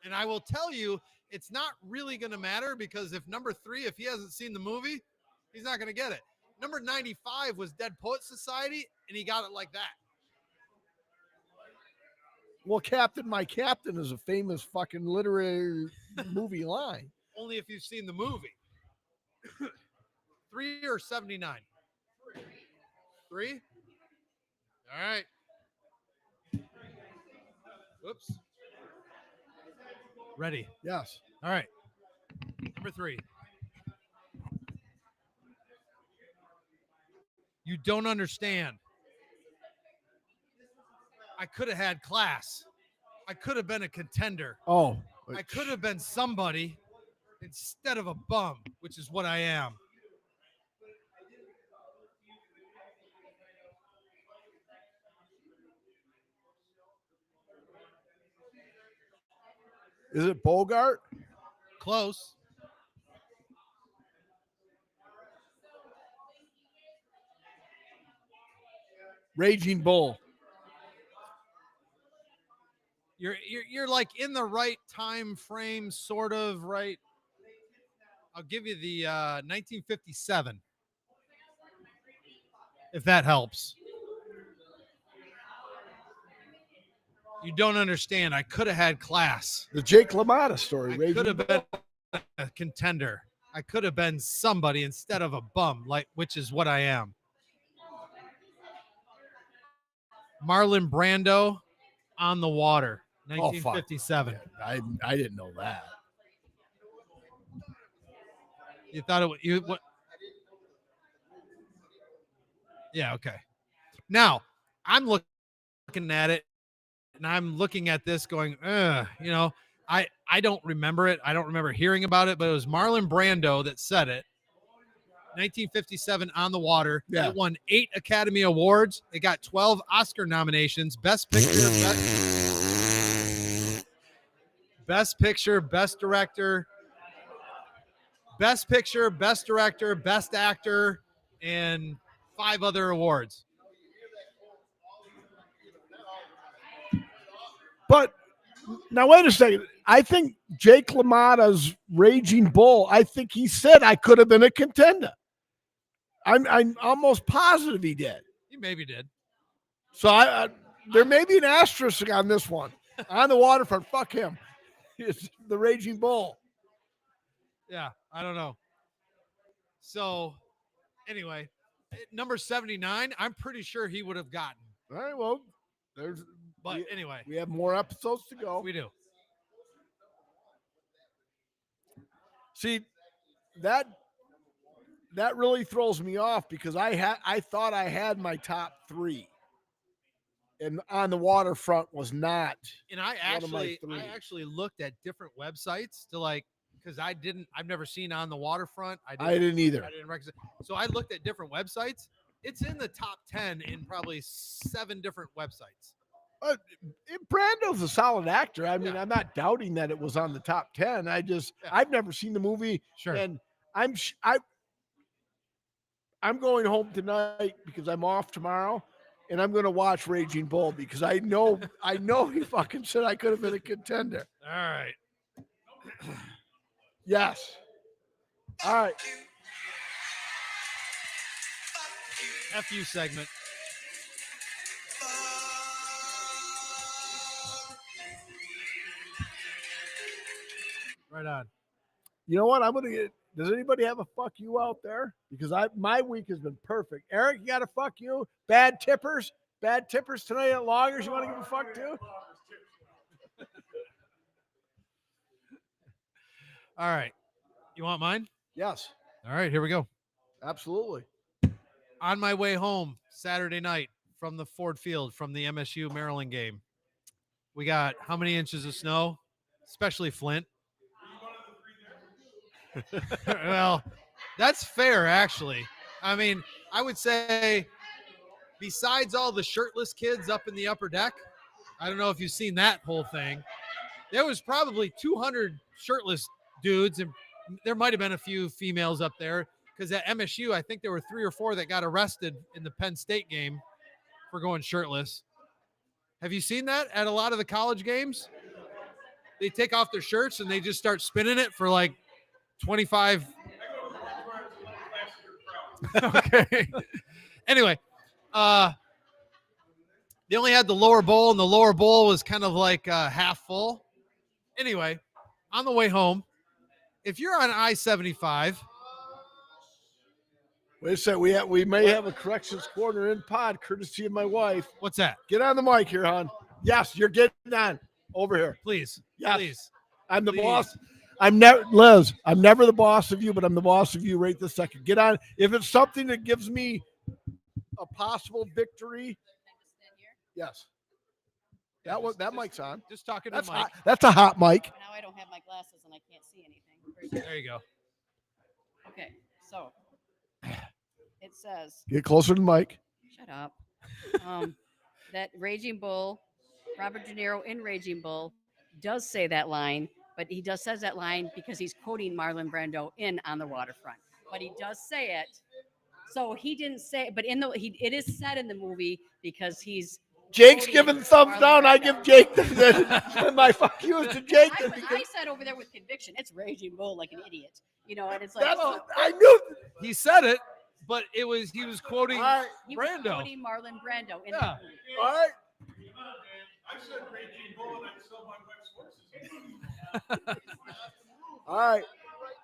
S2: And I will tell you, it's not really going to matter because if number 3, if he hasn't seen the movie, he's not going to get it. Number 95 was Dead Poet Society, and he got it like that.
S1: Well, Captain, my captain is a famous fucking literary movie line.
S2: Only if you've seen the movie. 3 or 79? 3? All right. Whoops. Ready?
S1: Yes.
S2: All right. Number 3. You don't understand. I could have had class. I could have been a contender.
S1: Oh.
S2: I could have been somebody instead of a bum, which is what I am.
S1: Is it Bogart?
S2: Close.
S1: Raging Bull.
S2: You're like in the right time frame, sort of right. I'll give you the 1957, if that helps. You don't understand. I could have had class.
S1: The Jake LaMotta story.
S2: I
S1: Raging
S2: could have
S1: Bull.
S2: been a contender. I could have been somebody instead of a bum, which is what I am. Marlon Brando, On the Water, 1957.
S1: I didn't know that.
S2: You thought it what? Yeah, okay. Now, I'm looking at it, and I'm looking at this going, I don't remember it. I don't remember hearing about it, but it was Marlon Brando that said it. 1957, On the Water.
S1: Yeah.
S2: It won 8 Academy Awards. It got 12 Oscar nominations. Best Picture, Best Picture, Best Director, Best Picture, Best Director, Best Actor, and 5 other awards.
S1: But now wait a second. I think Jake LaMotta's Raging Bull, I think he said I could have been a contender. I'm almost positive he did.
S2: He maybe did.
S1: So there may be an asterisk on this one. On the Waterfront, fuck him. It's the Raging Bull.
S2: Yeah, I don't know. So, anyway, number 79, I'm pretty sure he would have gotten.
S1: All right, well,
S2: Anyway,
S1: we have more episodes to go.
S2: we do.
S1: See, that really throws me off because I thought I had my top 3. And On the Waterfront was not.
S2: And I
S1: one of my 3.
S2: actually looked at different websites to because I've never seen On the Waterfront.
S1: I didn't either.
S2: I didn't recognize. So I looked at different websites. It's in the top 10 in probably 7 different websites.
S1: Brando's a solid actor. I mean,
S2: Yeah.
S1: I'm not doubting that it was on the top 10. I've never seen the movie.
S2: Sure.
S1: And I'm going home tonight because I'm off tomorrow, and I'm going to watch Raging Bull because I know he fucking said I could have been a contender.
S2: All right.
S1: Yes. All right.
S2: FU segment. Right on.
S1: You know what? I'm going to get. Does anybody have a fuck you out there? Because my week has been perfect. Eric, you got a fuck you? Bad tippers tonight at Loggers. You want to give a fuck to?
S2: All right. You want mine?
S1: Yes,
S2: All right, here we go.
S1: absolutely.
S2: On my way home Saturday night from the Ford Field from the MSU Maryland game, we got how many inches of snow? Especially Flint. Well, that's fair, actually. I mean, I would say besides all the shirtless kids up in the upper deck, I don't know if you've seen that whole thing. There was probably 200 shirtless dudes, and there might have been a few females up there because at MSU, I think there were 3 or 4 that got arrested in the Penn State game for going shirtless. Have you seen that at a lot of the college games? They take off their shirts and they just start spinning it for like 25. Okay. Anyway, they only had the lower bowl, and the lower bowl was kind of like half full. Anyway, on the way home, if you're on I-75,
S1: Wait a second. We may have a corrections corner in pod, courtesy of my wife.
S2: what's that?
S1: Get on the mic here, hon. Yes, you're getting on over here.
S2: Please,
S1: Yes.
S2: please.
S1: I'm the
S2: Please.
S1: boss. I'm never, Liz, I'm never the boss of you, but I'm the boss of you right this second. Get on. If it's something that gives me a possible victory, yes. That mic's on.
S2: Just talking
S1: That's
S2: to Mike.
S1: hot. That's a hot mic.
S8: Now I don't have my glasses and I can't see anything.
S2: There you go.
S8: Okay, so it says,
S1: Get closer to the mic.
S8: shut up. That Raging Bull, Robert De Niro in Raging Bull, does say that line, but he just says that line because he's quoting Marlon Brando in On the Waterfront. But he does say it. So he didn't say, but it is said in the movie because he's.
S1: Jake's
S8: quoting
S1: giving thumbs
S8: Marlon
S1: down. I
S8: Brando.
S1: give Jake the my fuck you is to Jake.
S8: I said over there with conviction, it's Raging Bull like an idiot, and it's like
S1: I knew.
S2: He said it, but he was quoting
S1: All right.
S8: he was
S2: Brando.
S8: quoting Marlon Brando in
S2: Yeah.
S8: the movie.
S1: All right.
S6: I said Raging Bull and I sell my wife's horses.
S1: All right.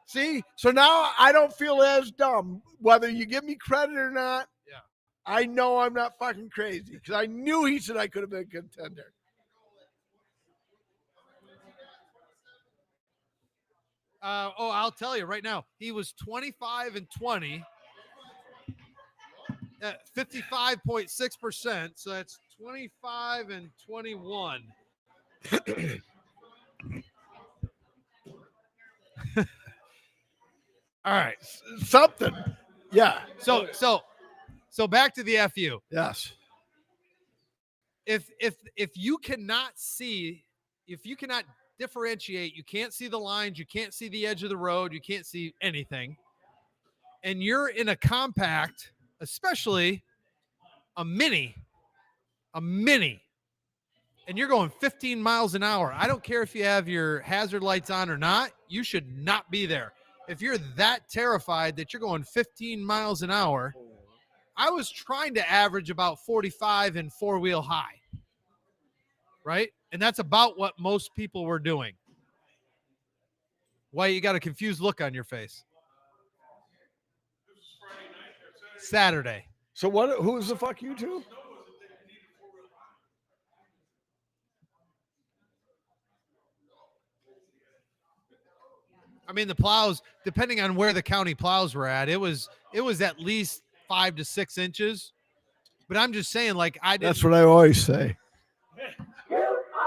S1: See, so now I don't feel as dumb, whether you give me credit or not.
S2: Yeah.
S1: I know I'm not fucking crazy because I knew he said I could have been a contender.
S2: I'll tell you right now. He was 25-20 at 55.6%. So that's 25-21. All right.
S1: Something. Yeah.
S2: So back to the FU.
S1: Yes.
S2: If you cannot see, if you cannot differentiate, you can't see the lines, you can't see the edge of the road, you can't see anything, and you're in a compact, especially a mini, and you're going 15 miles an hour. I don't care if you have your hazard lights on or not, you should not be there. If you're that terrified that you're going 15 miles an hour, I was trying to average about 45 and four-wheel high, right? And that's about what most people were doing. Why you got a confused look on your face? Saturday.
S1: So what? Who was the fuck you two?
S2: I mean, the plows, depending on where the county plows were at, it was at least 5 to 6 inches. But I'm just saying, like, I didn't.
S1: That's what I always say.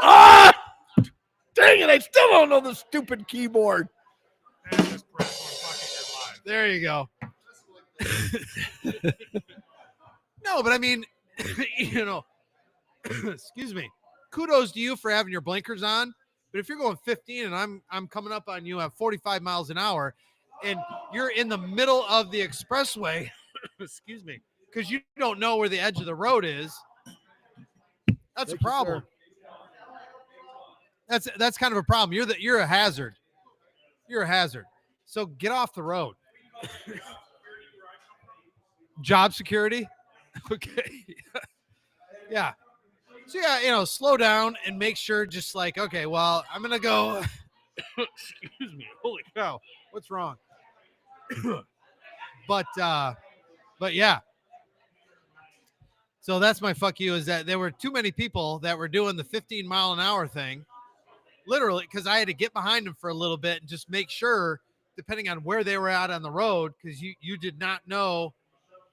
S1: Ah! Dang it! I still don't know the stupid keyboard.
S3: And just press one button, you're live.
S2: There you go. No, but I mean, excuse me. Kudos to you for having your blinkers on. But if you're going 15 and I'm coming up on you at 45 miles an hour and you're in the middle of the expressway, excuse me, because you don't know where the edge of the road is, that's a problem. That's kind of a problem. You're a hazard. You're a hazard. So get off the road. Job security. Okay. Yeah. So yeah, slow down and make sure just like, okay, well, I'm going to go, excuse me. Holy cow. What's wrong? But yeah. So that's my fuck you, is that there were too many people that were doing the 15 mile an hour thing, literally, because I had to get behind them for a little bit and just make sure, depending on where they were at on the road, because you did not know,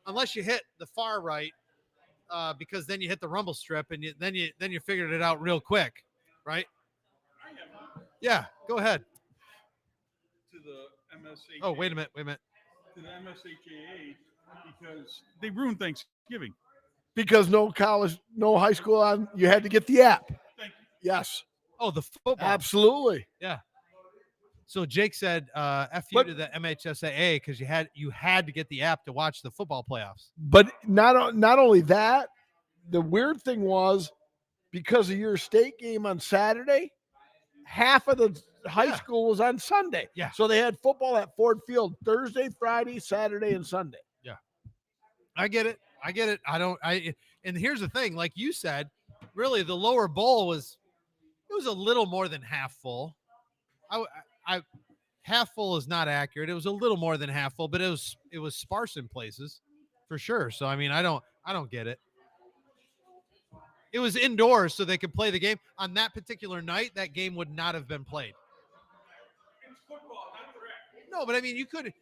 S2: unless you hit the far right, because then you hit the rumble strip and then you figured it out real quick, right? Yeah, go ahead.
S6: To the MSHA.
S2: Oh, wait a minute.
S6: To the MSHAA, because they ruined Thanksgiving.
S1: Because no college, no high school on, you had to get the app.
S6: Thank
S1: Yes,
S2: Oh, the football.
S1: absolutely.
S2: Yeah. So Jake said, "F you to the MHSAA," because you had to get the app to watch the football playoffs.
S1: But not only that, the weird thing was because of your state game on Saturday, half of the high
S2: Yeah.
S1: school was on Sunday.
S2: Yeah.
S1: So they had football at Ford Field Thursday, Friday, Saturday, and Sunday.
S2: I get it. And here's the thing, like you said, really the lower bowl was a little more than half full. I half full is not accurate. It was a little more than half full, but it was sparse in places for sure. So, I mean, I don't get it. It was indoors so they could play the game on that particular night. That game would not have been played. No, but I mean, you couldn't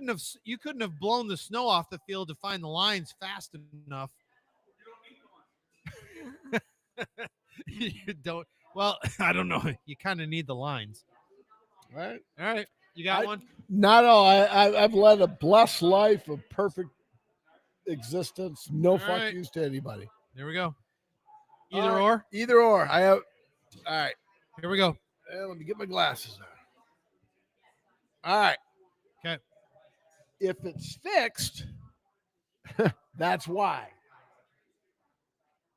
S2: have blown the snow off the field to find the lines fast enough. You don't. Well, I don't know. You kind of need the lines.
S1: Right?
S2: All right, you got one.
S1: Not all. I've led a blessed life of perfect existence. No
S2: All
S1: fuck
S2: right.
S1: yous to anybody.
S2: There we go.
S1: All
S2: Either
S1: right,
S2: or.
S1: Either or. I have. All right.
S2: Here we go.
S1: Let me get my glasses on. All right.
S2: Okay.
S1: If it's fixed, that's why.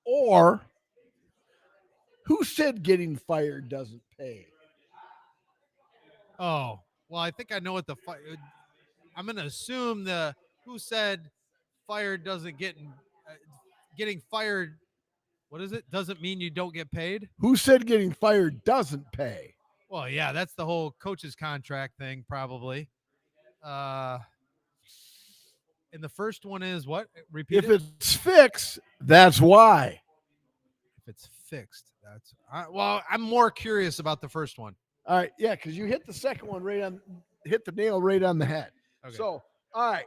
S1: Or who said getting fired doesn't pay?
S2: Oh, well, I think I know what the I'm going to assume the who said fired doesn't getting fired. What is it? Doesn't mean you don't get paid.
S1: Who said getting fired doesn't pay?
S2: Well, yeah, that's the whole coach's contract thing, probably. And the first one is what? Repeat
S1: If
S2: it.
S1: it's fixed, that's why.
S2: If it's fixed, well, I'm more curious about the first one.
S1: All right, yeah, because you hit the second one hit the nail right on the head.
S2: Okay.
S1: So, all right,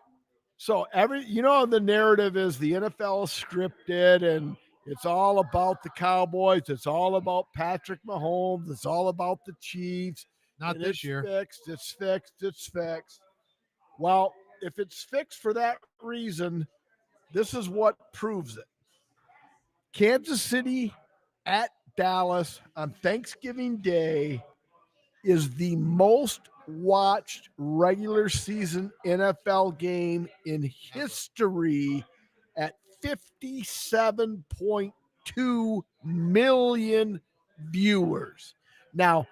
S1: so the narrative is the NFL is scripted and it's all about the Cowboys. It's all about Patrick Mahomes. It's all about the Chiefs.
S2: Not this year.
S1: It's fixed. Well, if it's fixed for that reason, this is what proves it. Kansas City at Dallas on Thanksgiving Day is the most watched regular season NFL game in history at 57.2 million viewers. Now,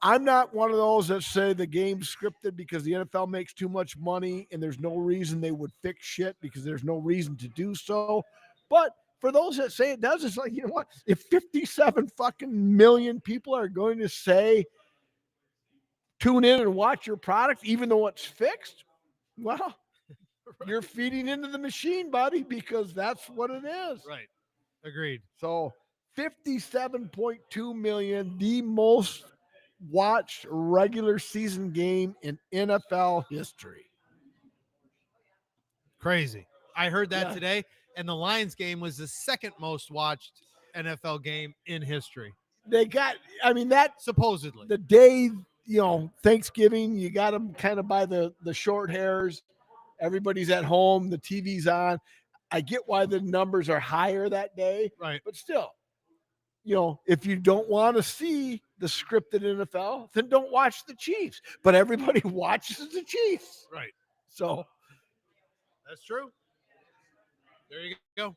S1: I'm not one of those that say the game's scripted because the NFL makes too much money and there's no reason they would fix shit because there's no reason to do so. But for those that say it does, it's like, you know what? If 57 fucking million people are going to say, tune in and watch your product, even though it's fixed, well, you're feeding into the machine, buddy, because that's what it is.
S2: Right. Agreed.
S1: So 57.2 million, the most watched regular season game in NFL history.
S2: Crazy. I heard that today, and the Lions game was the second most watched NFL game in history.
S1: They got, that
S2: supposedly
S1: the day, Thanksgiving, you got them kind of by the short hairs. Everybody's at home. The TV's on. I get why the numbers are higher that day.
S2: Right.
S1: But still, if you don't want to see the scripted NFL, then don't watch the Chiefs. But everybody watches the Chiefs.
S2: Right.
S1: So
S2: that's true. There you go.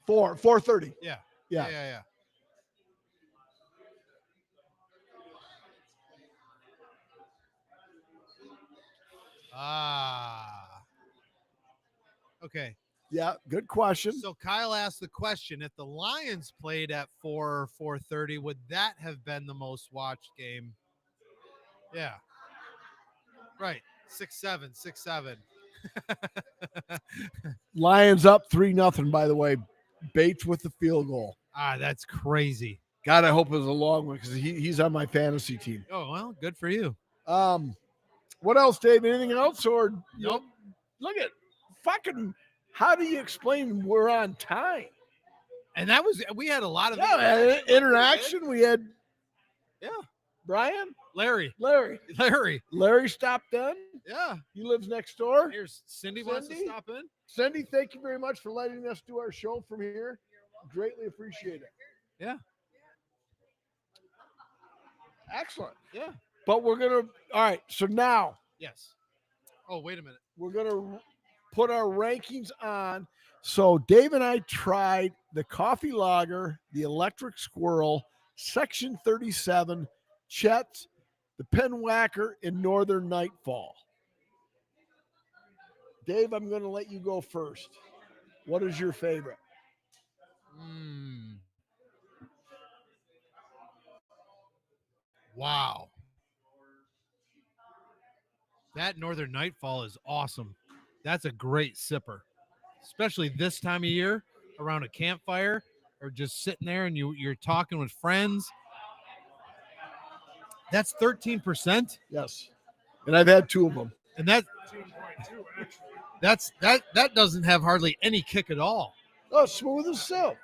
S1: 4:30.
S2: Yeah.
S1: Yeah.
S2: Okay.
S1: Yeah, good question.
S2: So Kyle asked the question: if the Lions played at 4:30, would that have been the most watched game? Yeah. Right. 6-7, 6-7.
S1: Lions up 3-0, by the way. Bates with the field goal.
S2: That's crazy.
S1: God, I hope it was a long one because he's on my fantasy team.
S2: Oh, well, good for you.
S1: What else, Dave? Anything else? Or
S2: nope.
S1: Look at fucking, how do you explain we're on time?
S2: And we had a lot of
S1: interaction. We had Brian?
S2: Larry stopped in. Yeah.
S1: He lives next door.
S2: Here's Cindy wants to stop in.
S1: Cindy, thank you very much for letting us do our show from here. Greatly appreciate it.
S2: Yeah.
S1: Excellent.
S2: Yeah.
S1: But all right, so now.
S2: Yes. Oh, wait a minute.
S1: We're going to put our rankings on. So Dave and I tried the Coffee Lager, the Electric Squirrel, Section 37, Chet's, the Penwhacker, and Northern Nightfall. Dave, I'm going to let you go first. What is your favorite?
S2: Wow. That Northern Nightfall is awesome. That's a great sipper, especially this time of year around a campfire. or just sitting there and you're talking with friends. That's 13%.
S1: Yes. And I've had 2 of them.
S2: And that
S3: 13.2 actually.
S2: that doesn't have hardly any kick at all.
S1: Oh, smooth as silk.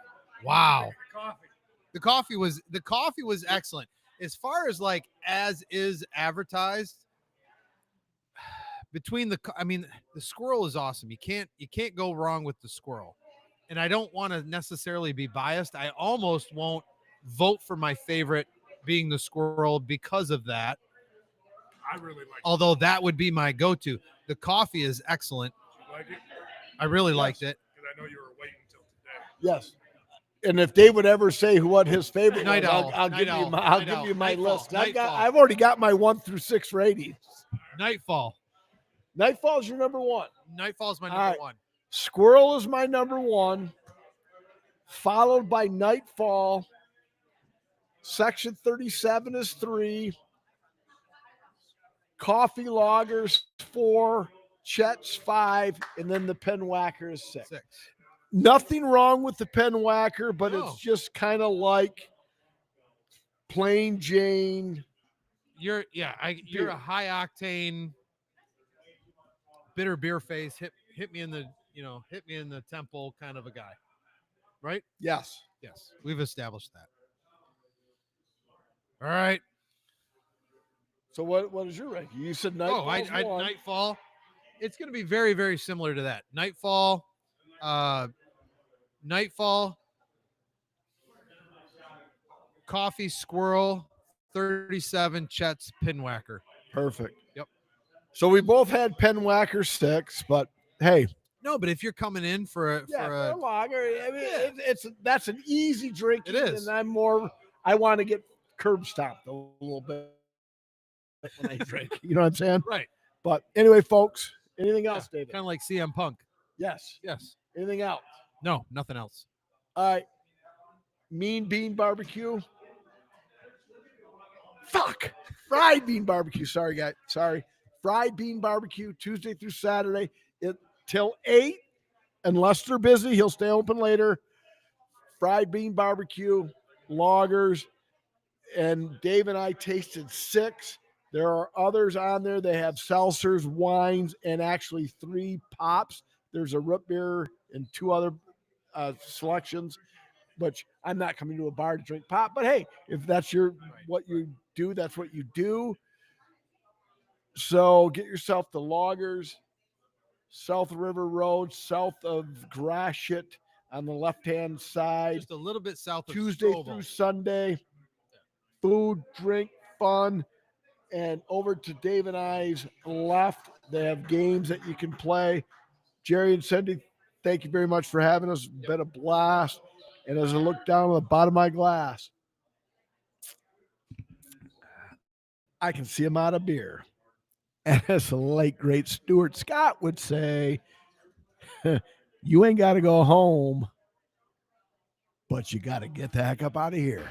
S2: Wow.
S3: Coffee.
S2: The coffee was excellent. As far as like as is advertised, between the squirrel is awesome. You can't go wrong with the squirrel. And I don't want to necessarily be biased. I almost won't vote for my favorite being the squirrel because of that.
S3: I really like
S2: Although that would be my go-to. The coffee is excellent.
S3: it. You like it?
S2: I really liked it.
S3: Because I know you were waiting until today.
S1: Yes. And if Dave would ever say what his favorite
S2: Night
S1: was,
S2: Owl.
S1: I'll
S2: Night
S1: give
S2: Owl.
S1: you my I'll
S2: Night
S1: give
S2: Owl.
S1: you my
S2: Nightfall.
S1: list.
S2: Nightfall.
S1: I've already got my 1 through 6 ratings.
S2: Nightfall.
S1: Nightfall's your number 1.
S2: Nightfall's my
S1: All
S2: number
S1: right.
S2: 1.
S1: Squirrel is my number 1, followed by Nightfall. Section 37 is 3. Coffee Loggers 4. Chet's 5, and then the Pen Whacker is 6.
S2: 6.
S1: Nothing wrong with the Pen Whacker, but
S2: No.
S1: it's just kind of like plain Jane.
S2: You're a high octane bitter beer face. Hit me in the temple kind of a guy. Right?
S1: Yes.
S2: Yes. We've established that. All right.
S1: So what is your ranking? You said Nightfall.
S2: Nightfall. It's going to be very, very similar to that. Nightfall, Coffee, Squirrel, 37, Chet's, Pinwhacker.
S1: Perfect.
S2: Yep.
S1: So we both had Penwhacker 6, but hey,
S2: No, but if you're coming in for a
S1: lager, I mean, that's an easy drink.
S2: It is.
S1: And I want to get curb stomped a little bit when I drink. You know what I'm saying?
S2: right,
S1: But anyway, folks, anything else, David?
S2: kind of like CM Punk.
S1: Yes.
S2: Yes.
S1: Anything else?
S2: No, nothing else.
S1: All right. Mean Bean Barbecue. Fuck. Fried Bean Barbecue. Sorry, guys. Sorry. Fried Bean Barbecue, Tuesday through Saturday till 8. Unless they're busy, he'll stay open later. Fried Bean Barbecue, Loggers, and Dave and I tasted 6. There are others on there. They have seltzers, wines, and actually 3 pops. There's a root beer and 2 other selections, which I'm not coming to a bar to drink pop. But hey, if that's what you do, that's what you do. So get yourself the Loggers, South River Road, south of Gratiot on the left-hand side.
S2: Just a little bit south of
S1: Tuesday
S2: Strovo.
S1: through Sunday. Food, drink, fun. And over to Dave and I's left, they have games that you can play. Jerry and Cindy, thank you very much for having us. It's been a blast. And as I look down at the bottom of my glass, I can see I'm out of beer. And as the late, great Stuart Scott would say, you ain't got to go home, but you got to get the heck up out of here.